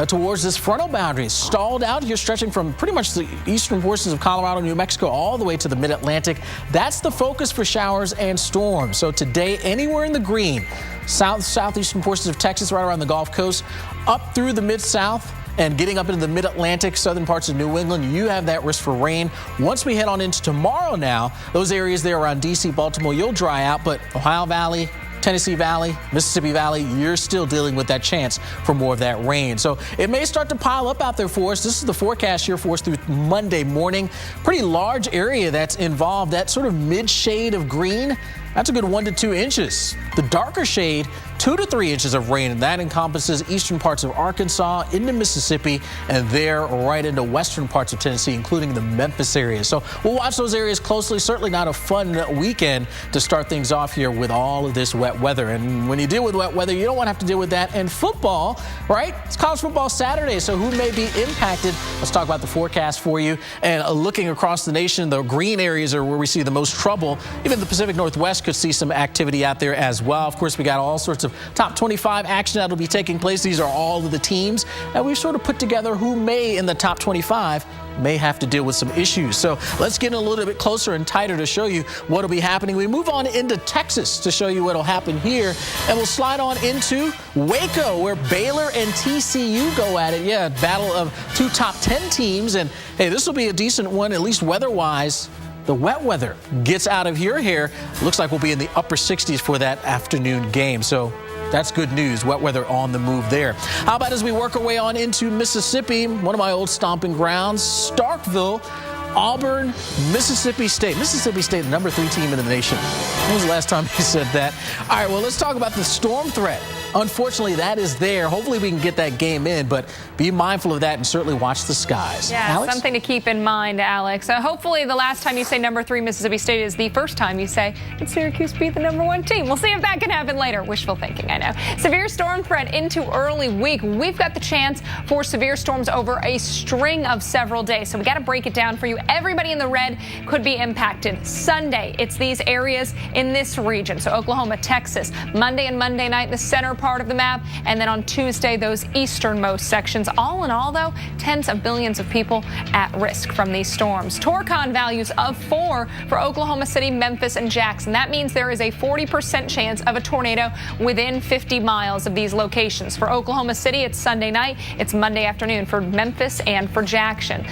towards this frontal boundary. It's stalled out here, stretching from pretty much the eastern portions of Colorado, New Mexico, all the way to the mid-Atlantic. That's the focus for showers and storms. So today, anywhere in the green, southeastern portions of Texas, right around the Gulf Coast, up through the mid-south, and getting up into the mid-Atlantic, southern parts of New England, you have that risk for rain. Once we head on into tomorrow now, those areas there around D.C., Baltimore, you'll dry out, but Ohio Valley, Tennessee Valley, Mississippi Valley, you're still dealing with that chance for more of that rain. So it may start to pile up out there for us. This is the forecast here for us through Monday morning. Pretty large area that's involved, that sort of mid-shade of green. That's a good 1 to 2 inches. The darker shade, 2 to 3 inches of rain, and that encompasses eastern parts of Arkansas into Mississippi and there right into western parts of Tennessee, including the Memphis area. So we'll watch those areas closely. Certainly not a fun weekend to start things off here with all of this wet weather. And when you deal with wet weather, you don't want to have to deal with that. And football, right? It's college football Saturday, so who may be impacted? Let's talk about the forecast for you. And looking across the nation, the green areas are where we see the most trouble. Even the Pacific Northwest could see some activity out there as well. Of course, we got all sorts of top 25 action that'll be taking place. These are all of the teams, and we've sort of put together who may in the top 25 may have to deal with some issues. So let's get a little bit closer and tighter to show you what'll be happening. We move on into Texas to show you what'll happen here, and we'll slide on into Waco, where Baylor and TCU go at it. Yeah, battle of two top 10 teams, and hey, this will be a decent one, at least weather-wise. The wet weather gets out of your hair. Looks like we'll be in the upper 60s for that afternoon game. So that's good news. Wet weather on the move there. How about as we work our way on into Mississippi, one of my old stomping grounds, Starkville, Auburn, Mississippi State. Mississippi State, the number 3 team in the nation. When was the last time you said that? All right, well, let's talk about the storm threat. Unfortunately, that is there. Hopefully we can get that game in, but be mindful of that and certainly watch the skies. Yeah, Alex? Something to keep in mind, Alex. Hopefully the last time you say number 3 Mississippi State is the first time you say, did Syracuse beat the number 1 team? We'll see if that can happen later. Wishful thinking, I know. Severe storm threat into early week. We've got the chance for severe storms over a string of several days, so we got to break it down for you. Everybody in the red could be impacted. Sunday, it's these areas in this region, so Oklahoma, Texas. Monday and Monday night, the center part of the map, and then on Tuesday, those easternmost sections. All in all, though, tens of billions of people at risk from these storms. Torcon values of 4 for Oklahoma City, Memphis, and Jackson. That means there is a 40% chance of a tornado within 50 miles of these locations. For Oklahoma City, it's Sunday night. It's Monday afternoon for Memphis and for Jackson.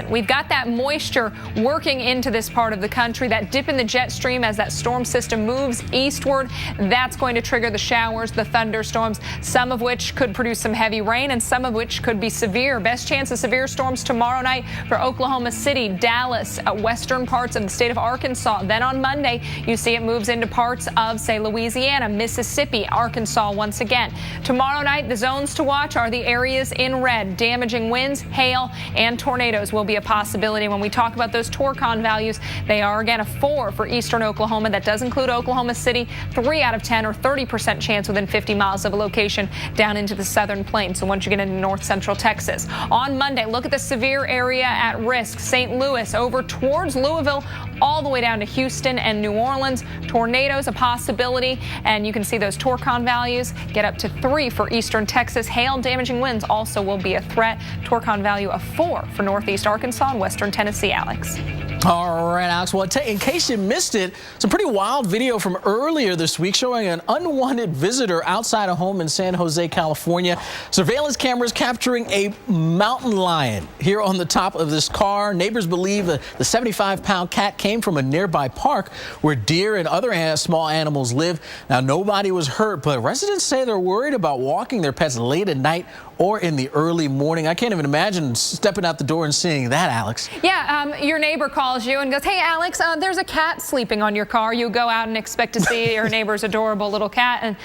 We've got that moisture working into this part of the country, that dip in the jet stream as that storm system moves eastward. That's going to trigger the showers, the thunderstorms, some of which could produce some heavy rain and some of which could be severe. Best chance of severe storms tomorrow night for Oklahoma City, Dallas, western parts of the state of Arkansas. Then on Monday, you see it moves into parts of, say, Louisiana, Mississippi, Arkansas once again. Tomorrow night, the zones to watch are the areas in red. Damaging winds, hail, and tornadoes will be a possibility. When we talk about those Torcon values, they are again a 4 for eastern Oklahoma. That does include Oklahoma City, 3 out of 10 or 30% chance within 50 miles of a location down into the southern plains. So once you get into north central Texas. On Monday, look at the severe area at risk. St. Louis over towards Louisville, all the way down to Houston and New Orleans. Tornadoes a possibility, and you can see those Torcon values get up to 3 for eastern Texas. Hail, damaging winds also will be a threat. Torcon value of 4 for northeast Arkansas and western Tennessee, Alex. All right, Alex. Well, in case you missed it, some pretty wild video from earlier this week showing an unwanted visitor outside a home in San Jose, California. Surveillance cameras capturing a mountain lion here on the top of this car. Neighbors believe the 75-pound cat came from a nearby park where deer and other small animals live. Now, nobody was hurt, but residents say they're worried about walking their pets late at night or in the early morning. I can't even imagine stepping out the door and seeing that, Alex. Yeah, your neighbor calls you and goes, hey, Alex, there's a cat sleeping on your car. You go out and expect to see your neighbor's adorable little cat, and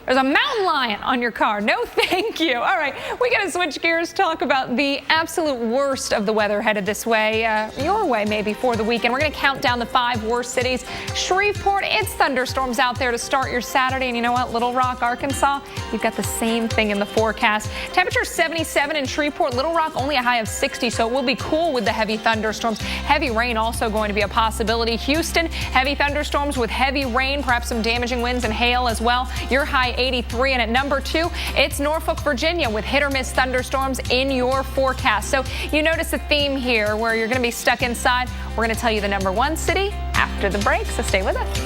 there's a mountain lion on your car. No, thank you. All right, we got to switch gears, talk about the absolute worst of the weather headed this way, your way maybe, for the weekend. We're going to count down the 5 worst cities. Shreveport, it's thunderstorms out there to start your Saturday. And you know what? Little Rock, Arkansas, you've got the same thing in the forecast. Temperature 77 in Shreveport. Little Rock only a high of 60, so it will be cool with the heavy thunderstorms. Heavy rain also going to be a possibility. Houston, heavy thunderstorms with heavy rain, perhaps some damaging winds and hail as well. Your high 83, and at number 2, it's Norfolk, Virginia, with hit or miss thunderstorms in your forecast. So you notice a theme here where you're going to be stuck inside. We're going to tell you the number 1 city after the break, so stay with us.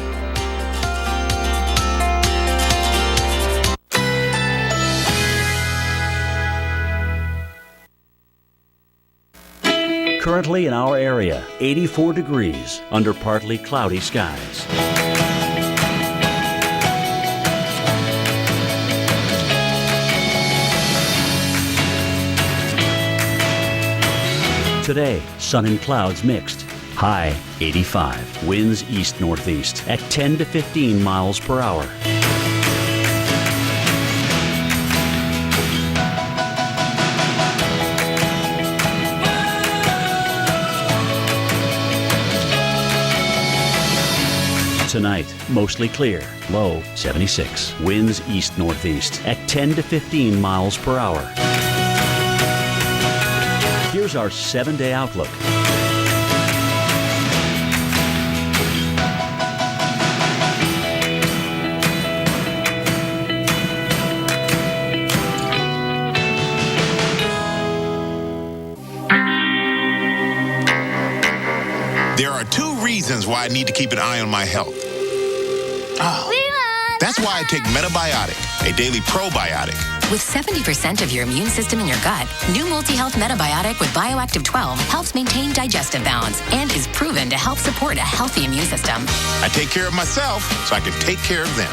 Currently in our area, 84 degrees under partly cloudy skies. Today, sun and clouds mixed. High 85. Winds east-northeast at 10 to 15 miles per hour. Tonight, mostly clear. Low 76. Winds east-northeast at 10 to 15 miles per hour. Here's our 7-day outlook. why I need to keep an eye on my health. That's why I take Metabiotic, a daily probiotic. With 70% of your immune system in your gut, new Multi-Health Metabiotic with Bioactive 12 helps maintain digestive balance and is proven to help support a healthy immune system. I take care of myself so I can take care of them.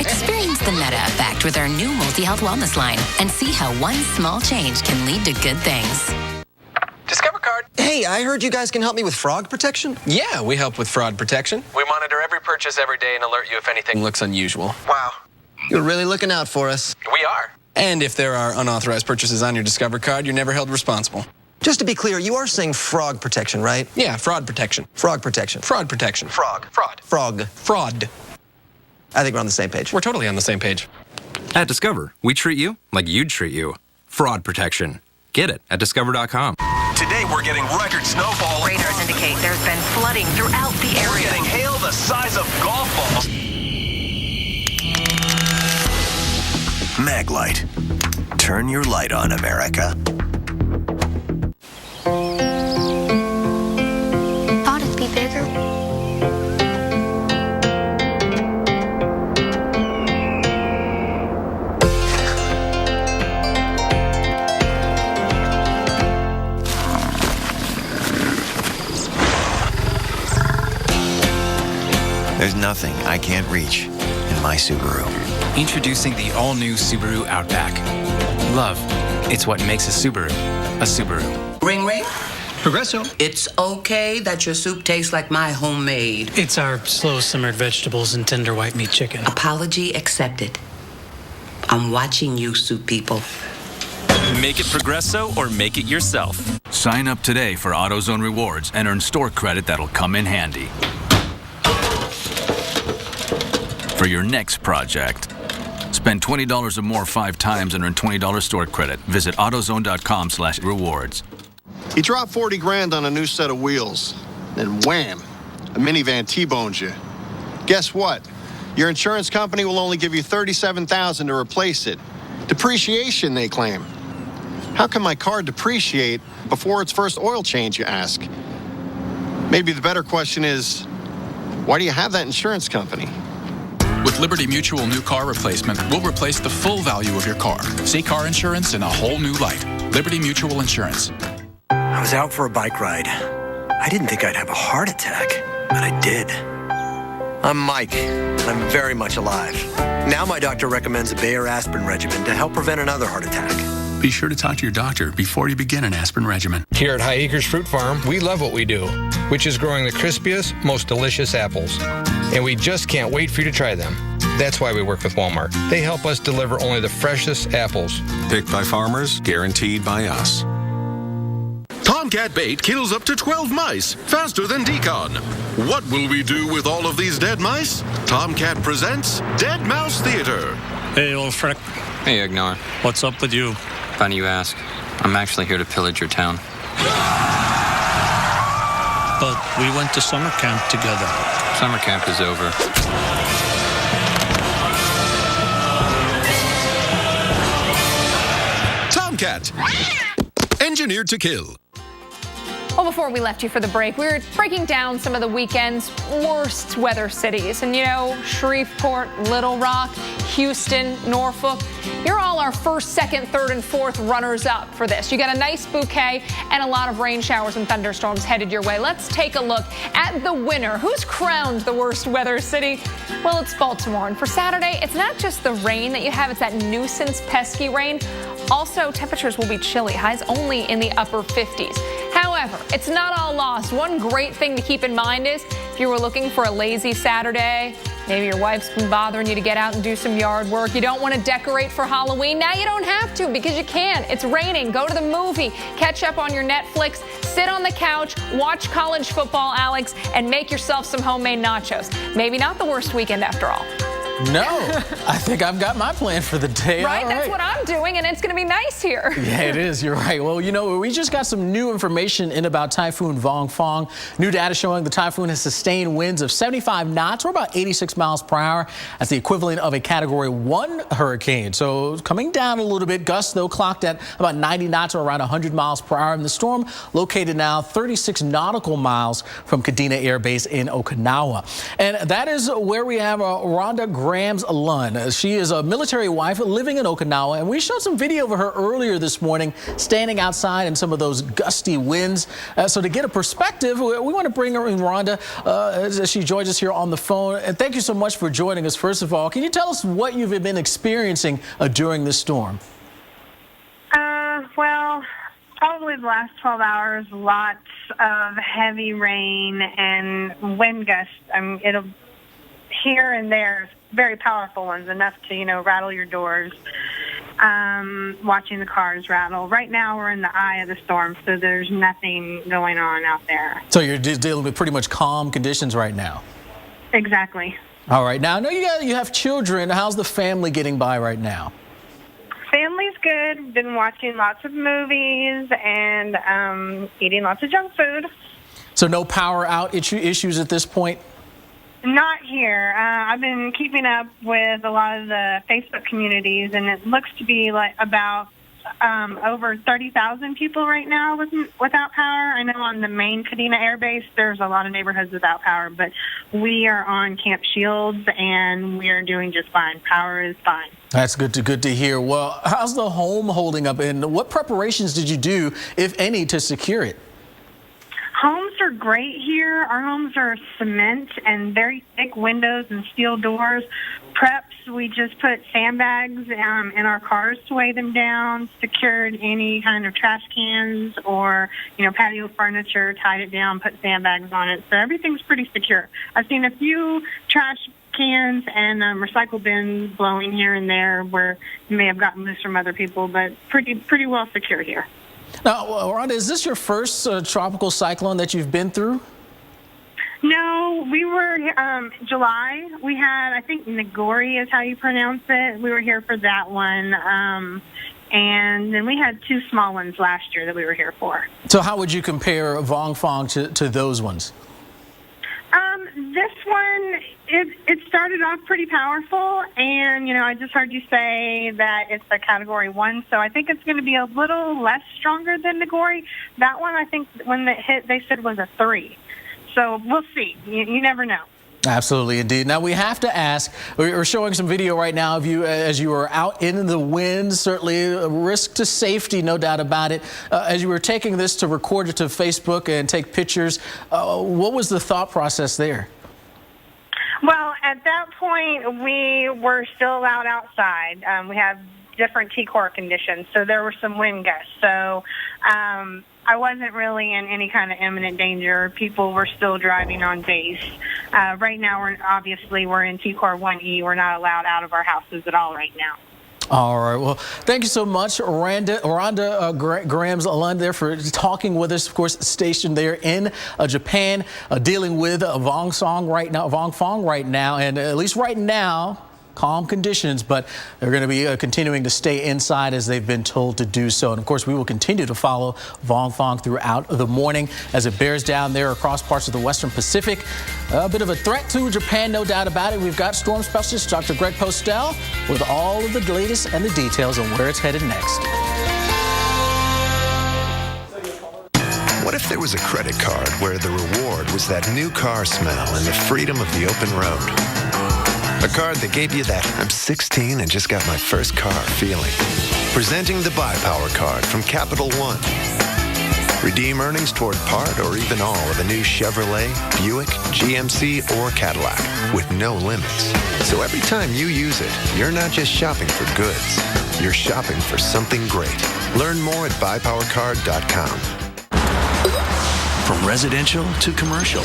Experience the Meta Effect with our new Multi-Health Wellness line and see how one small change can lead to good things. Discover Card. Hey, I heard you guys can help me with fraud protection. Yeah, we help with fraud protection. We monitor every purchase every day and alert you if anything looks unusual. Wow. You're really looking out for us. We are. And if there are unauthorized purchases on your Discover Card, you're never held responsible. Just to be clear, you are saying frog protection, right? Yeah, fraud protection. Frog protection. Fraud protection. Frog. Fraud. Frog. Fraud. I think we're on the same page. We're totally on the same page. At Discover, we treat you like you'd treat you. Fraud protection. Get it at discover.com. Today we're getting record snowfall. Radars indicate there's been flooding throughout the area. We're getting hail the size of golf balls. Maglite. Turn your light on, America. Thought it'd be bigger. There's nothing I can't reach in my Subaru. Introducing the all-new Subaru Outback. Love, it's what makes a Subaru a Subaru. Ring, ring. Progresso. It's okay that your soup tastes like my homemade. It's our slow-simmered vegetables and tender white meat chicken. Apology accepted. I'm watching you, soup people. Make it Progresso or make it yourself. Sign up today for AutoZone Rewards and earn store credit that'll come in handy for your next project. Spend $20 or more 5 times and earn $20 store credit. Visit AutoZone.com/rewards. You drop 40 grand on a new set of wheels, then wham, a minivan T-bones you. Guess what? Your insurance company will only give you $37,000 to replace it. Depreciation, they claim. How can my car depreciate before its first oil change, you ask? Maybe the better question is, why do you have that insurance company? With Liberty Mutual New Car Replacement, we'll replace the full value of your car. See car insurance in a whole new light. Liberty Mutual Insurance. I was out for a bike ride. I didn't think I'd have a heart attack, but I did. I'm Mike, and I'm very much alive. Now my doctor recommends a Bayer aspirin regimen to help prevent another heart attack. Be sure to talk to your doctor before you begin an aspirin regimen. Here at High Acres Fruit Farm, we love what we do, which is growing the crispiest, most delicious apples. And we just can't wait for you to try them. That's why we work with Walmart. They help us deliver only the freshest apples. Picked by farmers, guaranteed by us. Tomcat bait kills up to 12 mice, faster than Decon. What will we do with all of these dead mice? Tomcat presents Dead Mouse Theater. Hey, old frick. Hey, Ignore. What's up with you? Funny you ask. I'm actually here to pillage your town. But we went to summer camp together. Summer camp is over. Tomcat. Engineered to kill. Well, before we left you for the break, we were breaking down some of the weekend's worst weather cities. And you know, Shreveport, Little Rock, Houston, Norfolk, you're all our first, second, third, and fourth runners-up for this. You got a nice bouquet and a lot of rain showers and thunderstorms headed your way. Let's take a look at the winner. Who's crowned the worst weather city? Well, it's Baltimore. And for Saturday, it's not just the rain that you have, it's that nuisance, pesky rain. Also, temperatures will be chilly, highs only in the upper 50s. However, it's not all lost. One great thing to keep in mind is if you were looking for a lazy Saturday, maybe your wife's been bothering you to get out and do some yard work. You don't want to decorate for Halloween. Now you don't have to because you can. It's raining. Go to the movie. Catch up on your Netflix. Sit on the couch. Watch college football, Alex, and make yourself some homemade nachos. Maybe not the worst weekend after all. No, I think I've got my plan for the day. Right? That's what I'm doing, and it's going to be nice here. Yeah, it is. You're right. Well, we just got some new information in about Typhoon Vongfong. New data showing the typhoon has sustained winds of 75 knots, or about 86 miles per hour. That's the equivalent of a Category 1 hurricane. So coming down a little bit. Gusts, though, clocked at about 90 knots, or around 100 miles per hour. And the storm located now 36 nautical miles from Kadena Air Base in Okinawa. And that is where we have Rhonda Grams-Lund. She is a military wife living in Okinawa, and we showed some video of her earlier this morning standing outside in some of those gusty winds. So to get a perspective, we want to bring her in, Rhonda, as she joins us here on the phone. And thank you so much for joining us. First of all, can you tell us what you've been experiencing during this storm? Well, probably the last 12 hours, lots of heavy rain and wind gusts. It'll here and there, very powerful ones, enough to, rattle your doors. Watching the cars rattle. Right now, we're in the eye of the storm, so there's nothing going on out there. So you're dealing with pretty much calm conditions right now? Exactly. All right. Now, I know you have children. How's the family getting by right now? Family's good. Been watching lots of movies and eating lots of junk food. So no power out issues at this point? Not here. I've been keeping up with a lot of the Facebook communities, and it looks to be like about over 30,000 people right now without power. I know on the main Kadena Air Base, there's a lot of neighborhoods without power, but we are on Camp Shields, and we are doing just fine. Power is fine. That's good to hear. Well, how's the home holding up, and what preparations did you do, if any, to secure it? Homes are great here. Our homes are cement and very thick windows and steel doors. Preps, we just put sandbags in our cars to weigh them down, secured any kind of trash cans or, patio furniture, tied it down, put sandbags on it. So everything's pretty secure. I've seen a few trash cans and recycle bins blowing here and there where you may have gotten loose from other people, but pretty well secure here. Now, Rhonda, is this your first tropical cyclone that you've been through? No, we were July. We had, I think, Nagori is how you pronounce it. We were here for that one. And then we had two small ones last year that we were here for. So how would you compare Vongfong to those ones? This one, it started off pretty powerful, and, I just heard you say that it's a Category 1, so I think it's going to be a little less stronger than Nagori. That one, I think, when it hit, they said was a 3. So we'll see. You never know. Absolutely, indeed. Now, we have to ask, we're showing some video right now of you as you were out in the wind, certainly a risk to safety, no doubt about it. As you were taking this to record it to Facebook and take pictures, what was the thought process there? Well, at that point, we were still allowed outside. We have different T-core conditions, so there were some wind gusts. So I wasn't really in any kind of imminent danger. People were still driving on base. Right now, we're in T-core 1E. We're not allowed out of our houses at all right now. All right. Well, thank you so much, Rhonda Grams-Lund, there for talking with us. Of course, stationed there in Japan, dealing with Vongfong right now, and at least right now, calm conditions, but they're going to be continuing to stay inside as they've been told to do so. And of course, we will continue to follow Vongfong throughout the morning as it bears down there across parts of the Western Pacific. A bit of a threat to Japan, no doubt about it. We've got storm specialist Dr. Greg Postel with all of the latest and the details on where it's headed next. What if there was a credit card where the reward was that new car smell and the freedom of the open road? A card that gave you that I'm 16 and just got my first car feeling. Presenting the BuyPower card from Capital One. Redeem earnings toward part or even all of a new Chevrolet, Buick, GMC, or Cadillac with no limits. So every time you use it, you're not just shopping for goods. You're shopping for something great. Learn more at buypowercard.com. From residential to commercial,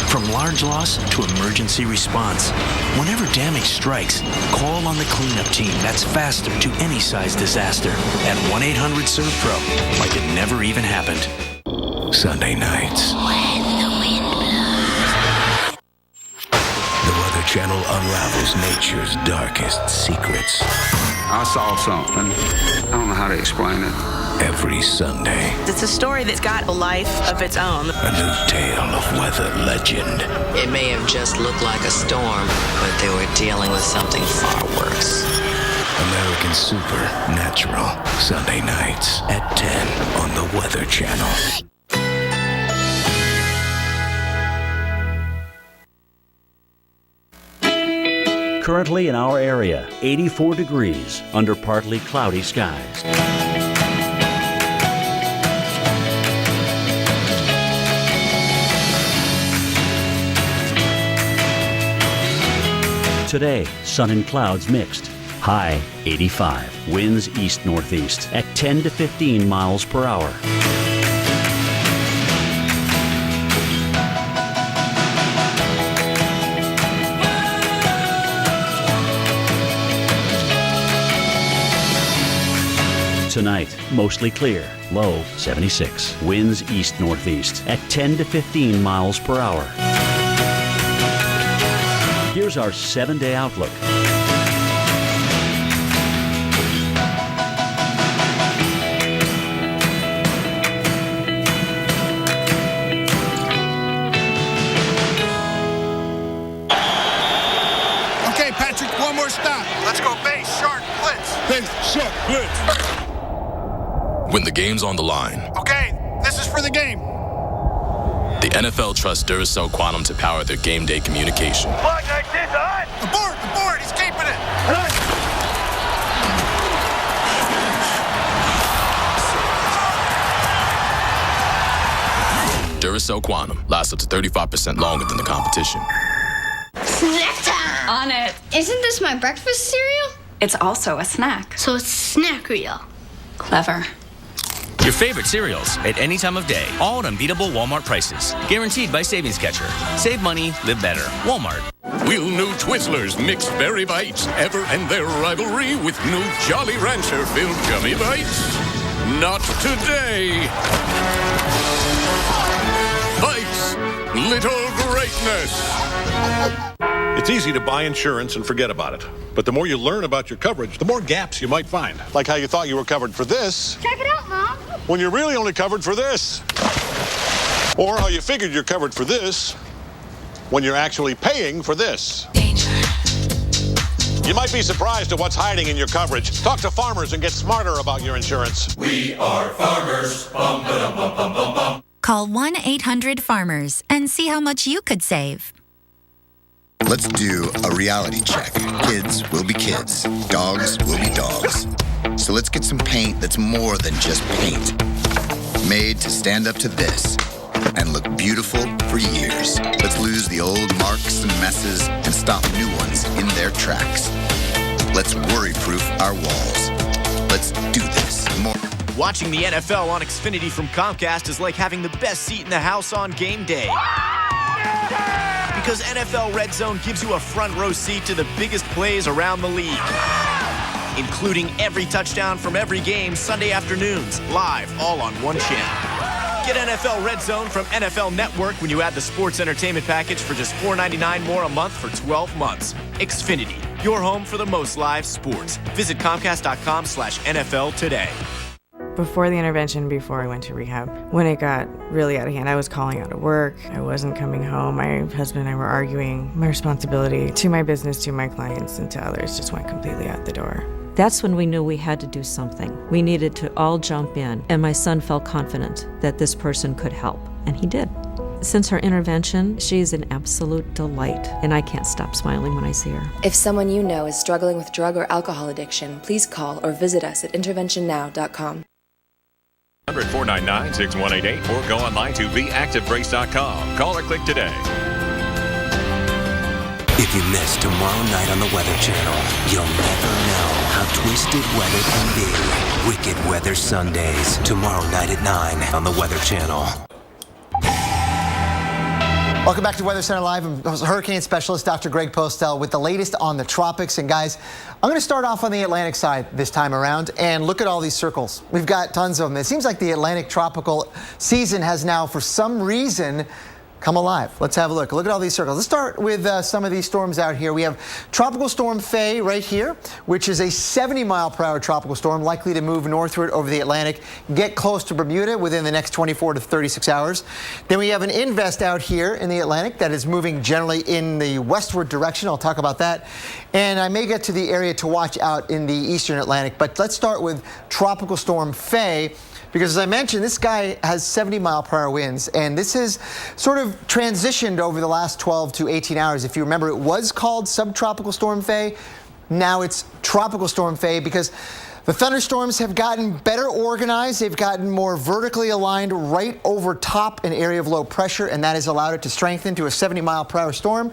from large loss to emergency response. Whenever damage strikes, call on the cleanup team that's faster to any size disaster at 1-800-SERVPRO, like it never even happened. Sunday nights. When the wind blows. The weather Channel unravels nature's darkest secrets. I saw something. I don't know how to explain it. Every Sunday. It's a story that's got a life of its own. A new tale of weather legend. It may have just looked like a storm, but they were dealing with something far worse. American Supernatural. Sunday nights at 10 on the Weather Channel. Currently in our area, 84 degrees under partly cloudy skies. Today, sun and clouds mixed. High 85. Winds east-northeast at 10 to 15 miles per hour. Tonight, mostly clear. Low 76. Winds east-northeast at 10 to 15 miles per hour. Here's our 7-day outlook. Okay, Patrick, one more stop. Let's go base, shark, blitz. Base, shark, blitz. When the game's on the line. Okay, this is for the game. The NFL trusts Duracell Quantum to power their game day communication. Abort, he's keeping it. Duracell Quantum lasts up to 35% longer than the competition. Snack time! On it. Isn't this my breakfast cereal? It's also a snack. So it's snack real. Clever. Your favorite cereals at any time of day. All at unbeatable Walmart prices. Guaranteed by Savings Catcher. Save money, live better. Walmart. Will new Twizzlers Mixed Berry Bites ever end their rivalry with new Jolly Rancher filled gummy bites? Not today. Bites, little greatness. It's easy to buy insurance and forget about it. But the more you learn about your coverage, the more gaps you might find. Like how you thought you were covered for this. Check it out, Mom. When you're really only covered for this. Or how you figured you're covered for this when you're actually paying for this. Danger. You might be surprised at what's hiding in your coverage. Talk to Farmers and get smarter about your insurance. We are Farmers. Bum, ba-dum, bum, bum, bum, bum. Call 1-800-FARMERS and see how much you could save. Let's do a reality check. Kids will be kids. Dogs will be dogs. So let's get some paint that's more than just paint. Made to stand up to this and look beautiful for years. Let's lose the old marks and messes and stop new ones in their tracks. Let's worry-proof our walls. Let's do this more. Watching the NFL on Xfinity from Comcast is like having the best seat in the house on game day. Because NFL Red Zone gives you a front row seat to the biggest plays around the league, including every touchdown from every game Sunday afternoons, live, all on one channel. Get NFL Red Zone from NFL Network when you add the sports entertainment package for just $4.99 more a month for 12 months. Xfinity, your home for the most live sports. Visit Comcast.com/NFL today. Before the intervention, before I went to rehab, when it got really out of hand, I was calling out of work. I wasn't coming home. My husband and I were arguing. My responsibility to my business, to my clients, and to others just went completely out the door. That's when we knew we had to do something. We needed to all jump in, and my son felt confident that this person could help, and he did. Since her intervention, she's an absolute delight, and I can't stop smiling when I see her. If someone you know is struggling with drug or alcohol addiction, please call or visit us at interventionnow.com. 499-6188 or go online to theactivebrace.com. Call or click today. If you miss tomorrow night on the Weather Channel, you'll never know how twisted weather can be. Wicked Weather Sundays, tomorrow night at 9 on the Weather Channel. Welcome back to Weather Center Live. I'm hurricane specialist Dr. Greg Postel with the latest on the tropics. And guys, I'm going to start off on the Atlantic side this time around and look at all these circles. We've got tons of them. It seems like the Atlantic tropical season has now, for some reason, come alive. Let's have a look. Look at all these circles. Let's start with some of these storms out here. We have Tropical Storm Faye right here, which is a 70-mile-per-hour tropical storm likely to move northward over the Atlantic, get close to Bermuda within the next 24 to 36 hours. Then we have an Invest out here in the Atlantic that is moving generally in the westward direction. I'll talk about that. And I may get to the area to watch out in the eastern Atlantic, but let's start with Tropical Storm Faye. Because as I mentioned, this guy has 70-mile-per-hour winds, and this has sort of transitioned over the last 12 to 18 hours. If you remember, it was called Subtropical Storm Faye. Now it's Tropical Storm Faye because the thunderstorms have gotten better organized. They've gotten more vertically aligned right over top an area of low pressure, and that has allowed it to strengthen to a 70-mile-per-hour storm.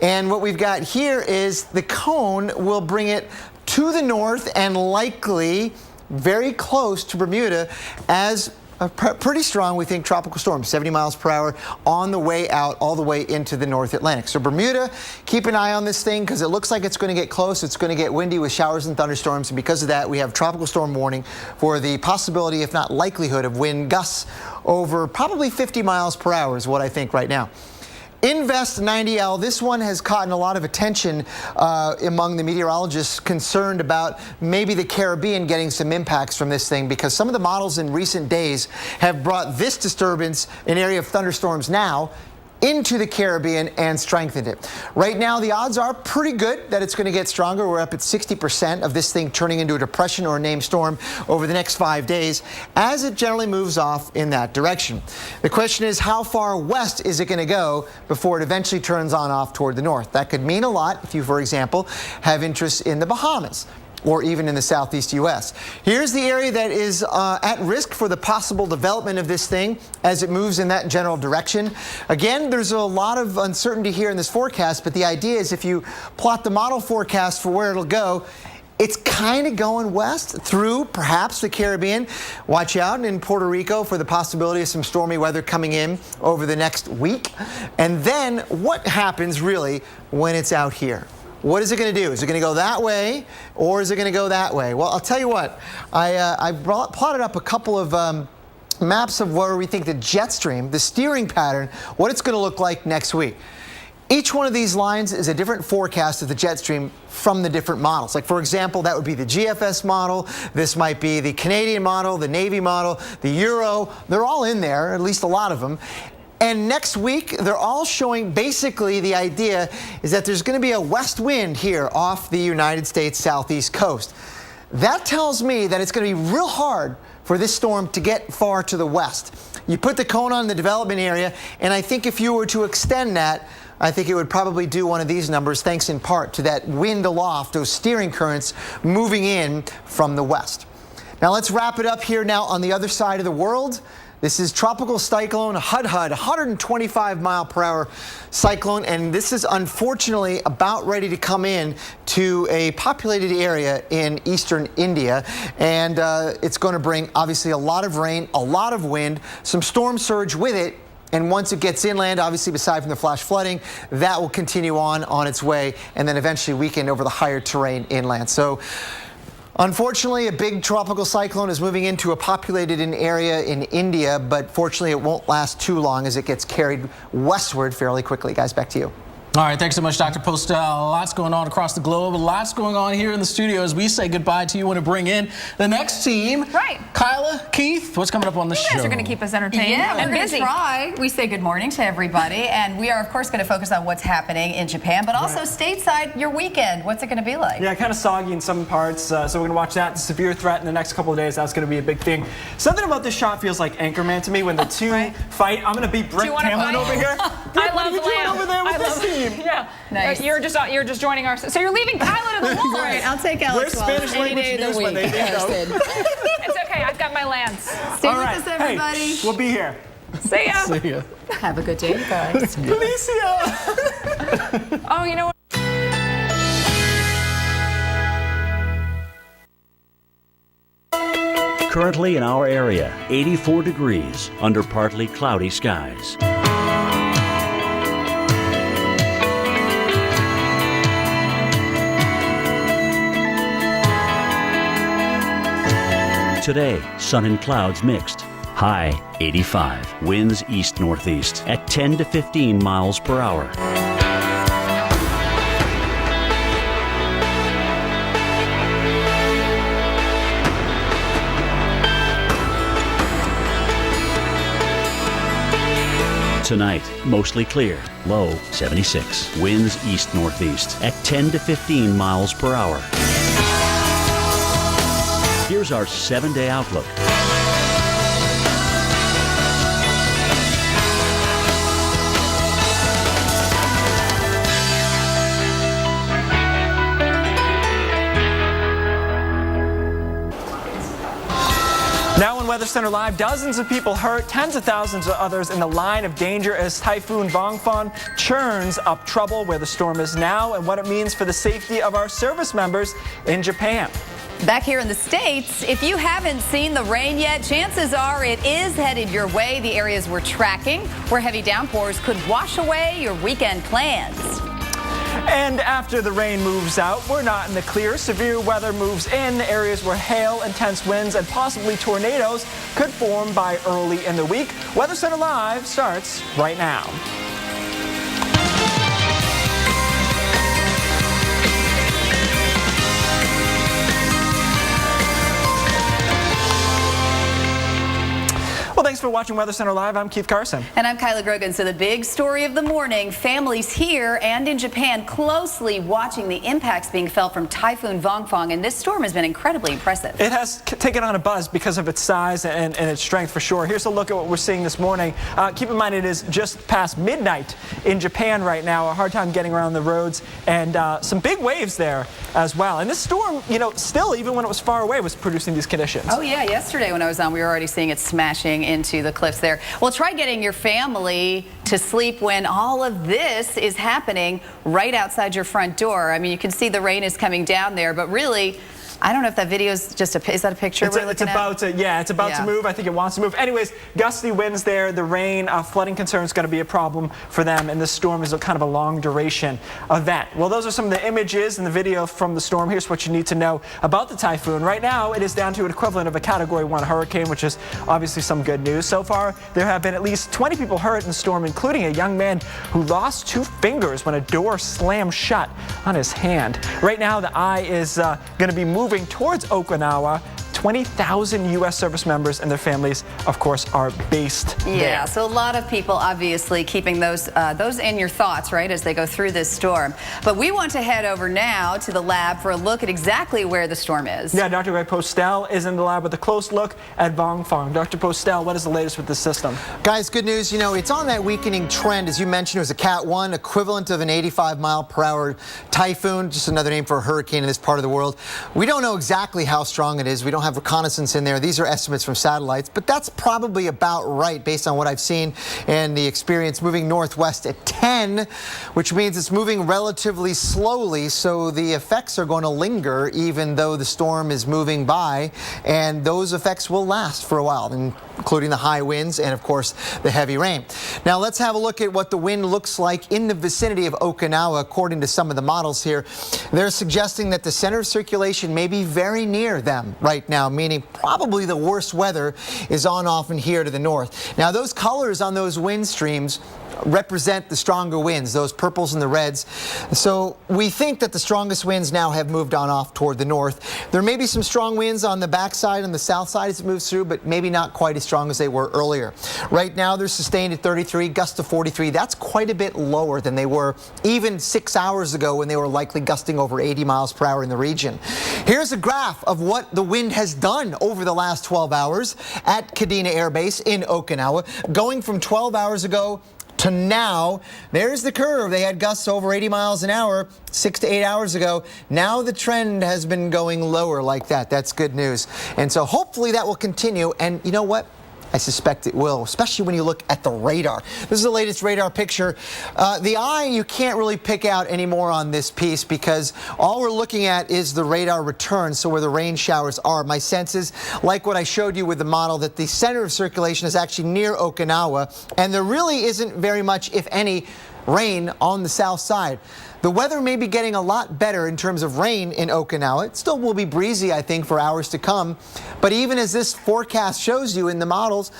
And what we've got here is the cone will bring it to the north and likely very close to Bermuda as a pretty strong, we think, tropical storm, 70 miles per hour on the way out all the way into the North Atlantic. So Bermuda, keep an eye on this thing because it looks like it's going to get close. It's going to get windy with showers and thunderstorms. And because of that, we have tropical storm warning for the possibility, if not likelihood, of wind gusts over probably 50 miles per hour is what I think right now. Invest 90L, this one has caught a lot of attention among the meteorologists concerned about maybe the Caribbean getting some impacts from this thing because some of the models in recent days have brought this disturbance, an area of thunderstorms now, into the Caribbean and strengthened it. Right now, the odds are pretty good that it's going to get stronger. We're up at 60% of this thing turning into a depression or a named storm over the next 5 days as it generally moves off in that direction. The question is, how far west is it going to go before it eventually turns on off toward the north? That could mean a lot if you, for example, have interests in the Bahamas or even in the southeast U.S. Here's the area that is at risk for the possible development of this thing as it moves in that general direction. Again, there's a lot of uncertainty here in this forecast, but the idea is if you plot the model forecast for where it'll go, it's kind of going west through perhaps the Caribbean. Watch out in Puerto Rico for the possibility of some stormy weather coming in over the next week. And then what happens really when it's out here? What is it going to do? Is it going to go that way or is it going to go that way? Well, I'll tell you what, I plotted up a couple of maps of where we think the jet stream, the steering pattern, what it's going to look like next week. Each one of these lines is a different forecast of the jet stream from the different models. Like, for example, that would be the GFS model. This might be the Canadian model, the Navy model, the Euro. They're all in there, at least a lot of them. And next week, they're all showing basically the idea is that there's going to be a west wind here off the United States southeast coast. That tells me that it's going to be real hard for this storm to get far to the west. You put the cone on the development area, and I think if you were to extend that, I think it would probably do one of these numbers, thanks in part to that wind aloft, those steering currents moving in from the west. Now let's wrap it up here now on the other side of the world. This is Tropical Cyclone Hudhud, 125-mile-per-hour cyclone, and this is unfortunately about ready to come in to a populated area in eastern India, and it's going to bring obviously a lot of rain, a lot of wind, some storm surge with it. And once it gets inland, obviously, aside from the flash flooding, that will continue on its way and then eventually weaken over the higher terrain inland. So unfortunately, a big tropical cyclone is moving into a populated area in India, but fortunately, it won't last too long as it gets carried westward fairly quickly. Guys, back to you. All right, thanks so much, Dr. Postel. Lots going on across the globe. Lots going on here in the studio as we say goodbye to you. Want to bring in the next team. Right. Kyla, Keith, what's coming up on the show? You guys are going to keep us entertained and we're busy. Gonna try. We say good morning to everybody, and we are, of course, going to focus on what's happening in Japan, but also stateside, your weekend. What's it going to be like? Yeah, kind of soggy in some parts, so we're going to watch that. The severe threat in the next couple of days, that's going to be a big thing. Something about this shot feels like Anchorman to me when the two fight. I'm going to beat Brett Cameron over here. I love what are you doing over there with this team? Yeah. Nice. You're just joining our. So you're leaving Kyla to the wolves. All right, I'll take Alex. Where's Spanish language news when they need us? It's okay. I've got my lands. Stay with us, everybody. Hey, we'll be here. See ya. See ya. Have a good day, you guys. Felicia. Oh, you know what? Currently in our area, 84 degrees under partly cloudy skies. Today, sun and clouds mixed. High 85. Winds east-northeast at 10 to 15 miles per hour. Tonight, mostly clear, low 76. Winds east-northeast at 10 to 15 miles per hour. Here's our 7-day outlook. Now on Weather Center Live, dozens of people hurt, tens of thousands of others in the line of danger as Typhoon Bangfang churns up trouble where the storm is now and what it means for the safety of our service members in Japan. Back here in the States, if you haven't seen the rain yet, chances are it is headed your way. The areas we're tracking where heavy downpours could wash away your weekend plans. And after the rain moves out, we're not in the clear. Severe weather moves in areas where hail, intense winds, and possibly tornadoes could form by early in the week. Weather Center Live starts right now. Well, thanks for watching Weather Center Live. I'm Keith Carson. And I'm Kyla Grogan. So the big story of the morning, families here and in Japan closely watching the impacts being felt from Typhoon Bangfang. And this storm has been incredibly impressive. It has taken on a buzz because of its size and its strength for sure. Here's a look at what we're seeing this morning. Keep in mind it is just past midnight in Japan right now. A hard time getting around the roads and some big waves there as well. And this storm, you know, still, even when it was far away, was producing these conditions. Oh, yeah. Yesterday when I was on, we were already seeing it smashing into the cliffs there. Well, try getting your family to sleep when all of this is happening right outside your front door. I mean, you can see the rain is coming down there, but really, I don't know if that video is just is that a picture we're looking at? It's about to move. I think it wants to move. Anyways, gusty winds there, the rain, flooding concern is going to be a problem for them, and this storm is kind of a long duration event. Well, those are some of the images and the video from the storm. Here's what you need to know about the typhoon. Right now, it is down to an equivalent of a Category 1 hurricane, which is obviously some good news. So far, there have been at least 20 people hurt in the storm, including a young man who lost 2 fingers when a door slammed shut on his hand. Right now, the eye is going to be moving towards Okinawa. 20,000 U.S. service members and their families, of course, are based there. Yeah, so a lot of people obviously keeping those in your thoughts, right, as they go through this storm. But we want to head over now to the lab for a look at exactly where the storm is. Yeah, Dr. Greg Postel is in the lab with a close look at Bangfang. Dr. Postel, what is the latest with this system? Guys, good news. You know, it's on that weakening trend. As you mentioned, it was a Cat 1, equivalent of an 85-mile-per-hour typhoon, just another name for a hurricane in this part of the world. We don't know exactly how strong it is. We don't have reconnaissance in there. These are estimates from satellites, but that's probably about right based on what I've seen and the experience. Moving northwest at 10, which means it's moving relatively slowly, so the effects are going to linger even though the storm is moving by, and those effects will last for a while, including the high winds and, of course, the heavy rain. Now, let's have a look at what the wind looks like in the vicinity of Okinawa. According to some of the models here, they're suggesting that the center of circulation may be very near them right now, meaning probably the worst weather is on off and here to the north. Now, those colors on those wind streams represent the stronger winds, those purples and the reds. So we think that the strongest winds now have moved on off toward the north. There may be some strong winds on the backside, on the south side as it moves through, but maybe not quite as strong as they were earlier. Right now they're sustained at 33, gusts to 43. That's quite a bit lower than they were even 6 hours ago when they were likely gusting over 80 miles per hour in the region. Here's a graph of what the wind has done over the last 12 hours at Kadena Air Base in Okinawa, going from 12 hours ago to now. There's the curve. They had gusts over 80 miles an hour 6 to 8 hours ago. Now the trend has been going lower like that. That's good news. And so hopefully that will continue. And you know what? I suspect it will, especially when you look at the radar. This is the latest radar picture. The eye you can't really pick out anymore on this piece because all we're looking at is the radar return, so where the rain showers are. My sense is, like what I showed you with the model, that the center of circulation is actually near Okinawa, and there really isn't very much, if any, rain on the south side. The weather may be getting a lot better in terms of rain in Okinawa. It still will be breezy, I think, for hours to come. But even as this forecast shows you in the models,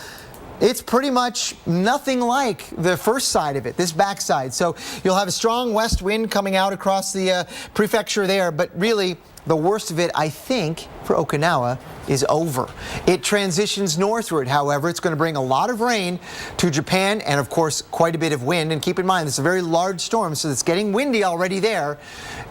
it's pretty much nothing like the first side of it, this backside. So you'll have a strong west wind coming out across the prefecture there, but really the worst of it, I think, for Okinawa is over. It transitions northward, however. It's going to bring a lot of rain to Japan and, of course, quite a bit of wind. And keep in mind, it's a very large storm, so it's getting windy already there.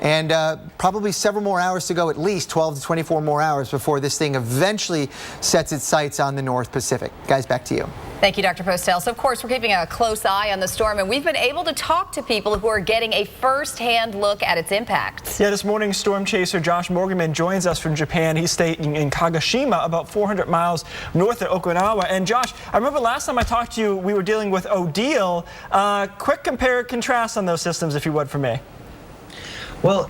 And probably several more hours to go, at least 12 to 24 more hours before this thing eventually sets its sights on the North Pacific. Guys, back to you. Thank you, Dr. Postel. So, of course, we're keeping a close eye on the storm, and we've been able to talk to people who are getting a first-hand look at its impacts. Yeah, this morning, storm chaser Josh Morganman joins us from Japan. He's staying in Kagoshima, about 400 miles north of Okinawa. And Josh, I remember last time I talked to you, we were dealing with Odile. Quick compare, contrast on those systems, if you would, for me. Well,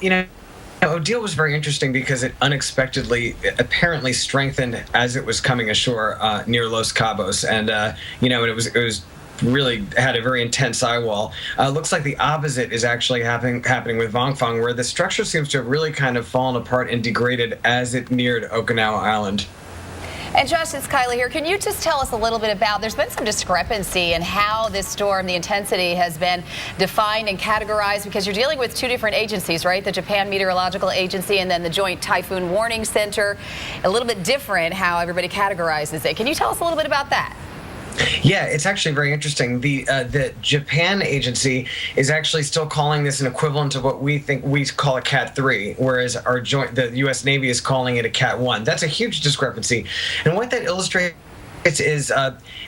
Odile was very interesting because it unexpectedly, apparently strengthened as it was coming ashore near Los Cabos, and it was really had a very intense eye wall. Looks like the opposite is actually happening with Vongfang, where the structure seems to have really kind of fallen apart and degraded as it neared Okinawa Island. And Josh, it's Kylie here. Can you just tell us a little bit about, there's been some discrepancy in how this storm, the intensity, has been defined and categorized, because you're dealing with two different agencies, right? The Japan Meteorological Agency and then the Joint Typhoon Warning Center. A little bit different how everybody categorizes it. Can you tell us a little bit about that? Yeah, it's actually very interesting. The Japan agency is actually still calling this an equivalent of what we call a Cat 3, whereas the U.S. Navy is calling it a Cat 1. That's a huge discrepancy. And what that illustrates is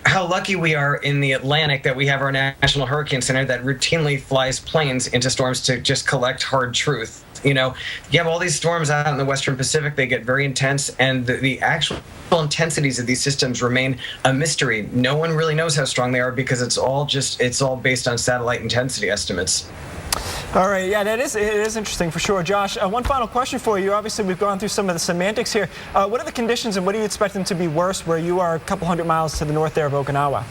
how lucky we are in the Atlantic that we have our National Hurricane Center that routinely flies planes into storms to just collect hard truth. You have all these storms out in the Western Pacific. They get very intense, and the actual intensities of these systems remain a mystery. No one really knows how strong they are because it's all based on satellite intensity estimates. All right, yeah, it is interesting for sure. Josh, one final question for you. Obviously, we've gone through some of the semantics here. What are the conditions, and what do you expect them to be worse where you are a couple hundred miles to the north there of Okinawa?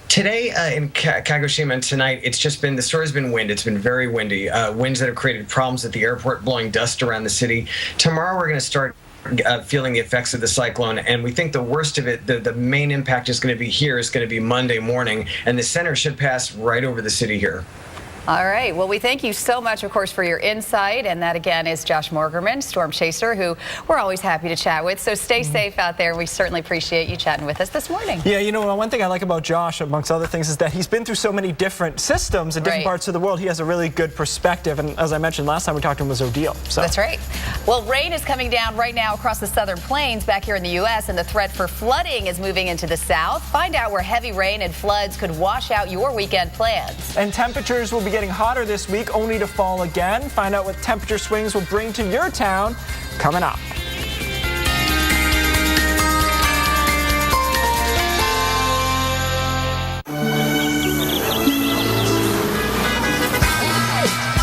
Today in Kagoshima and tonight, the story's been wind. It's been very windy. Winds that have created problems at the airport, blowing dust around the city. Tomorrow we're going to start feeling the effects of the cyclone, and we think the worst of it, the main impact is going to be Monday morning, and the center should pass right over the city here. All right. Well, we thank you so much, of course, for your insight. And that, again, is Josh Morganman, storm chaser, who we're always happy to chat with. So stay safe out there. We certainly appreciate you chatting with us this morning. Yeah, one thing I like about Josh, amongst other things, is that he's been through so many different systems in different parts of the world. He has a really good perspective. And as I mentioned last time we talked to him was Odile. So. That's right. Well, rain is coming down right now across the southern plains back here in the U.S., and the threat for flooding is moving into the south. Find out where heavy rain and floods could wash out your weekend plans. And temperatures will be getting hotter this week, only to fall again. Find out what temperature swings will bring to your town coming up.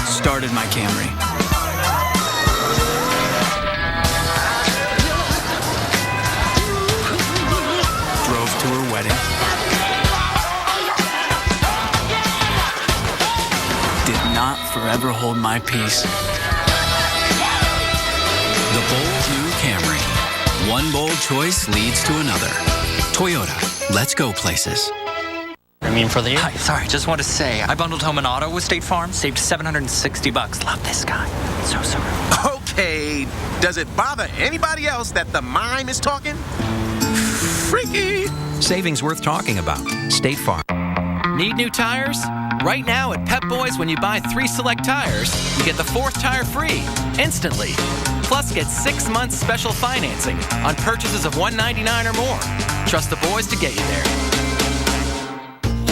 Started my Camry. Drove to her wedding. Not forever hold my peace. The bold new Camry. One bold choice leads to another. Toyota, let's go places. For the year. Hi, sorry, just want to say I bundled home and auto with State Farm, saved $760. Love this guy. So. Okay, does it bother anybody else that the mime is talking? Freaky. Savings worth talking about. State Farm. Need new tires? Right now at Pep Boys, when you buy 3 select tires, you get the 4th tire free, instantly. Plus, get 6 months special financing on purchases of $199 or more. Trust the boys to get you there.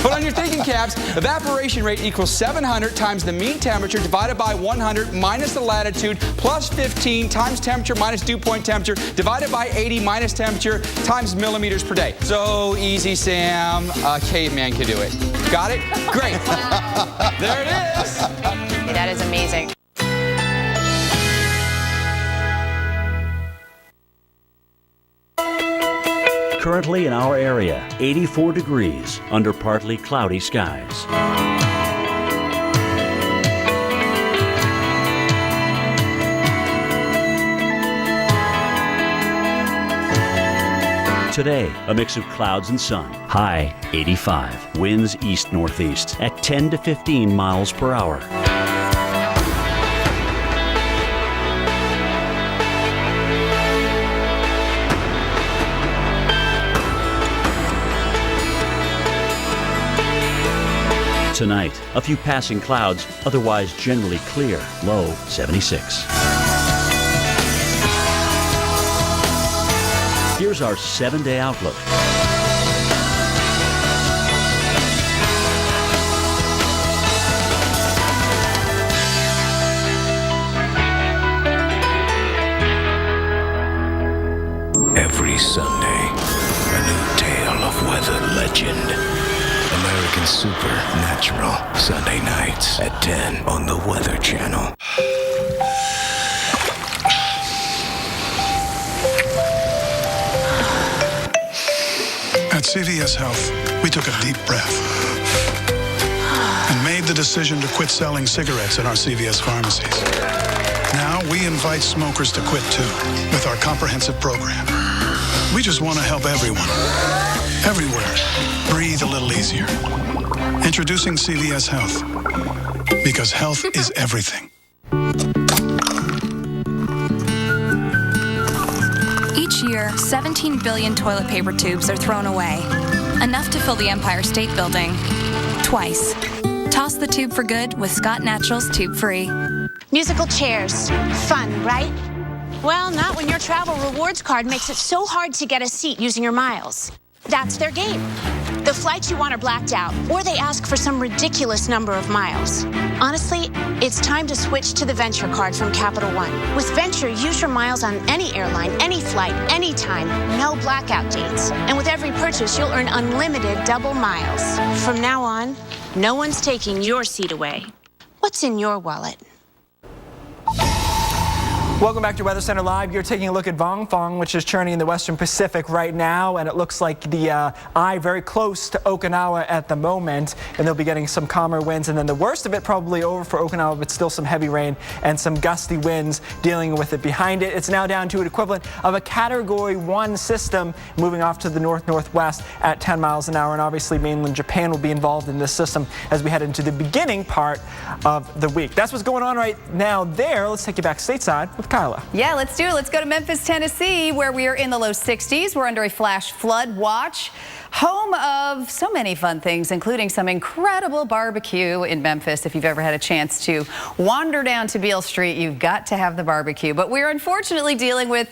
Put on your thinking caps. Evaporation rate equals 700 times the mean temperature divided by 100 minus the latitude plus 15 times temperature minus dew point temperature divided by 80 minus temperature times millimeters per day. So easy, Sam. A caveman could do it. Got it? Great. There it is. That is amazing. Currently in our area, 84 degrees under partly cloudy skies. Today, a mix of clouds and sun. High 85. Winds east-northeast at 10 to 15 miles per hour. Tonight, a few passing clouds, otherwise generally clear. Low 76. Here's our 7-day outlook. Every Sunday, a new tale of weather legend. American Supernatural, Sunday nights at 10 on the Weather Channel. At CVS Health, we took a deep breath and made the decision to quit selling cigarettes in our CVS pharmacies. Now we invite smokers to quit too with our comprehensive program. We just want to help everyone, everywhere, breathe a little easier. Introducing CVS Health, because health is everything. Each year, 17 billion toilet paper tubes are thrown away, enough to fill the Empire State Building twice. Toss the tube for good with Scott Naturals Tube Free. Musical chairs. Fun, right? Well, not when your travel rewards card makes it so hard to get a seat using your miles. That's their game. The flights you want are blacked out, or they ask for some ridiculous number of miles. Honestly, it's time to switch to the Venture card from Capital One. With Venture, use your miles on any airline, any flight, anytime, no blackout dates. And with every purchase, you'll earn unlimited double miles. From now on, no one's taking your seat away. What's in your wallet? Welcome back to Weather Center Live. You're taking a look at Vong Fong, which is churning in the Western Pacific right now, and it looks like the eye very close to Okinawa at the moment, and they'll be getting some calmer winds, and then the worst of it probably over for Okinawa, but still some heavy rain and some gusty winds dealing with it behind it. It's now down to an equivalent of a Category 1 system moving off to the north-northwest at 10 miles an hour, and obviously mainland Japan will be involved in this system as we head into the beginning part of the week. That's what's going on right now there. Let's take you back stateside with Kyla. Yeah, let's do it. Let's go to Memphis, Tennessee, where we are in the low 60s. We're under a flash flood watch. Home of so many fun things, including some incredible barbecue in Memphis. If you've ever had a chance to wander down to Beale Street, you've got to have the barbecue. But we're unfortunately dealing with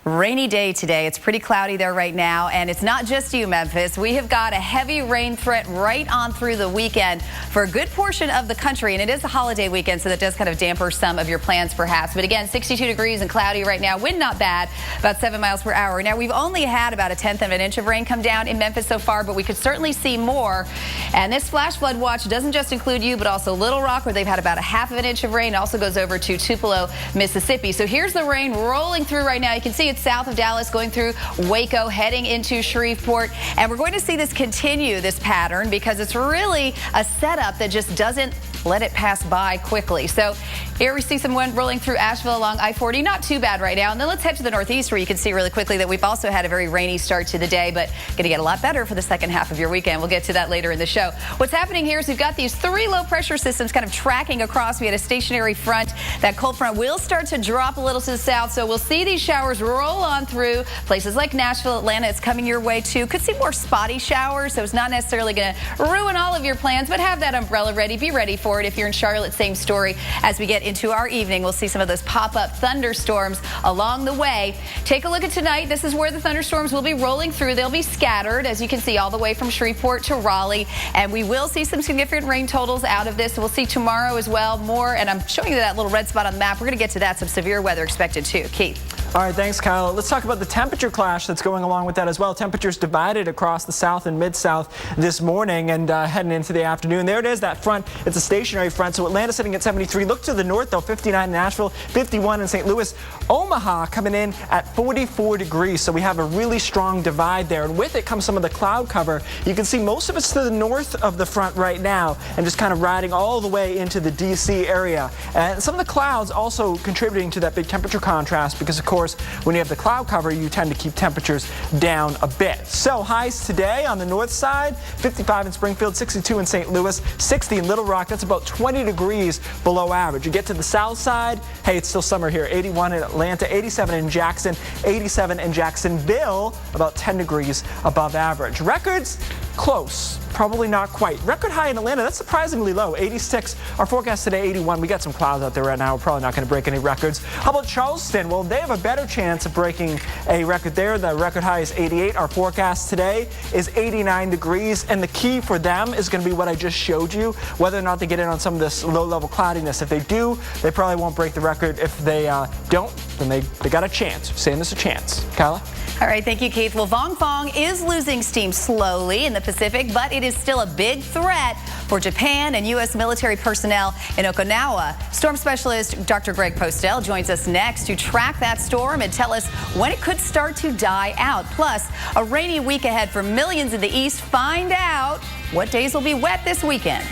a rainy day today. It's pretty cloudy there right now, and it's not just you, Memphis. We have got a heavy rain threat right on through the weekend for a good portion of the country, and it is a holiday weekend, so that does kind of damper some of your plans perhaps. But again, 62 degrees and cloudy right now. Wind not bad, about 7 miles per hour. Now, we've only had about 1/10 of an inch of rain come down in Memphis so far, but we could certainly see more. And this flash flood watch doesn't just include you, but also Little Rock, where they've had about 1/2 of an inch of rain. It also goes over to Tupelo, Mississippi. So here's the rain rolling through right now. You can see it's south of Dallas, going through Waco, heading into Shreveport. And we're going to see this continue, this pattern, because it's really a setup that just doesn't let it pass by quickly. So here we see some wind rolling through Asheville along I-40. Not too bad right now. And then let's head to the northeast, where you can see really quickly that we've also had a very rainy start to the day, but going to get a lot better for the second half of your weekend. We'll get to that later in the show. What's happening here is we've got these 3 low pressure systems kind of tracking across. We had a stationary front. That cold front will start to drop a little to the south, so we'll see these showers roll on through places like Nashville, Atlanta. It's coming your way too. Could see more spotty showers, so it's not necessarily going to ruin all of your plans, but have that umbrella ready. Be ready for it. If you're in Charlotte, same story. As we get into our evening, we'll see some of those pop-up thunderstorms along the way. Take a look at tonight. This is where the thunderstorms will be rolling through. They'll be scattered, as you can see, all the way from Shreveport to Raleigh, and we will see some significant rain totals out of this. We'll see tomorrow as well more, and I'm showing you that little red spot on the map. We're going to get to that. Some severe weather expected too. Keith. All right, thanks, Kyle. Let's talk about the temperature clash that's going along with that as well. Temperatures divided across the south and mid-south this morning and heading into the afternoon. There it is, that front. It's a stationary front. So Atlanta sitting at 73. Look to the north, though, 59 in Nashville, 51 in St. Louis. Omaha coming in at 44 degrees. So we have a really strong divide there. And with it comes some of the cloud cover. You can see most of it's to the north of the front right now and just kind of riding all the way into the D.C. area. And some of the clouds also contributing to that big temperature contrast because, of course, course, when you have the cloud cover, you tend to keep temperatures down a bit. So highs today on the north side, 55 in Springfield, 62 in St. Louis, 60 in Little Rock. That's about 20 degrees below average. You get to the south side, hey, it's still summer here. 81 in Atlanta, 87 in Jackson, 87 in Jacksonville, about 10 degrees above average. Records close, probably not quite. Record high in Atlanta, that's surprisingly low, 86. Our forecast today, 81. We got some clouds out there right now. We're probably not going to break any records. How about Charleston? Well, they have a better chance of breaking a record there. The record high is 88. Our forecast today is 89 degrees. And the key for them is going to be what I just showed you, whether or not they get in on some of this low-level cloudiness. If they do, they probably won't break the record. If they don't, then they got a chance. Saying there's a chance. Kyla? All right, thank you, Keith. Well, Vong Fong is losing steam slowly in the Pacific, but it is still a big threat for Japan and U.S. military personnel in Okinawa. Storm specialist Dr. Greg Postel joins us next to track that storm and tell us when it could start to die out. Plus, a rainy week ahead for millions in the East. Find out what days will be wet this weekend.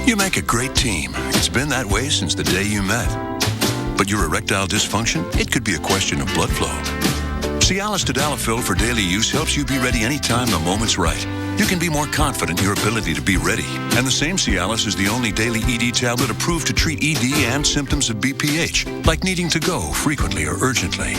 You make a great team. It's been that way since the day you met. But your erectile dysfunction? It could be a question of blood flow. Cialis Tadalafil for daily use helps you be ready anytime the moment's right. You can be more confident in your ability to be ready. And the same Cialis is the only daily ED tablet approved to treat ED and symptoms of BPH, like needing to go frequently or urgently.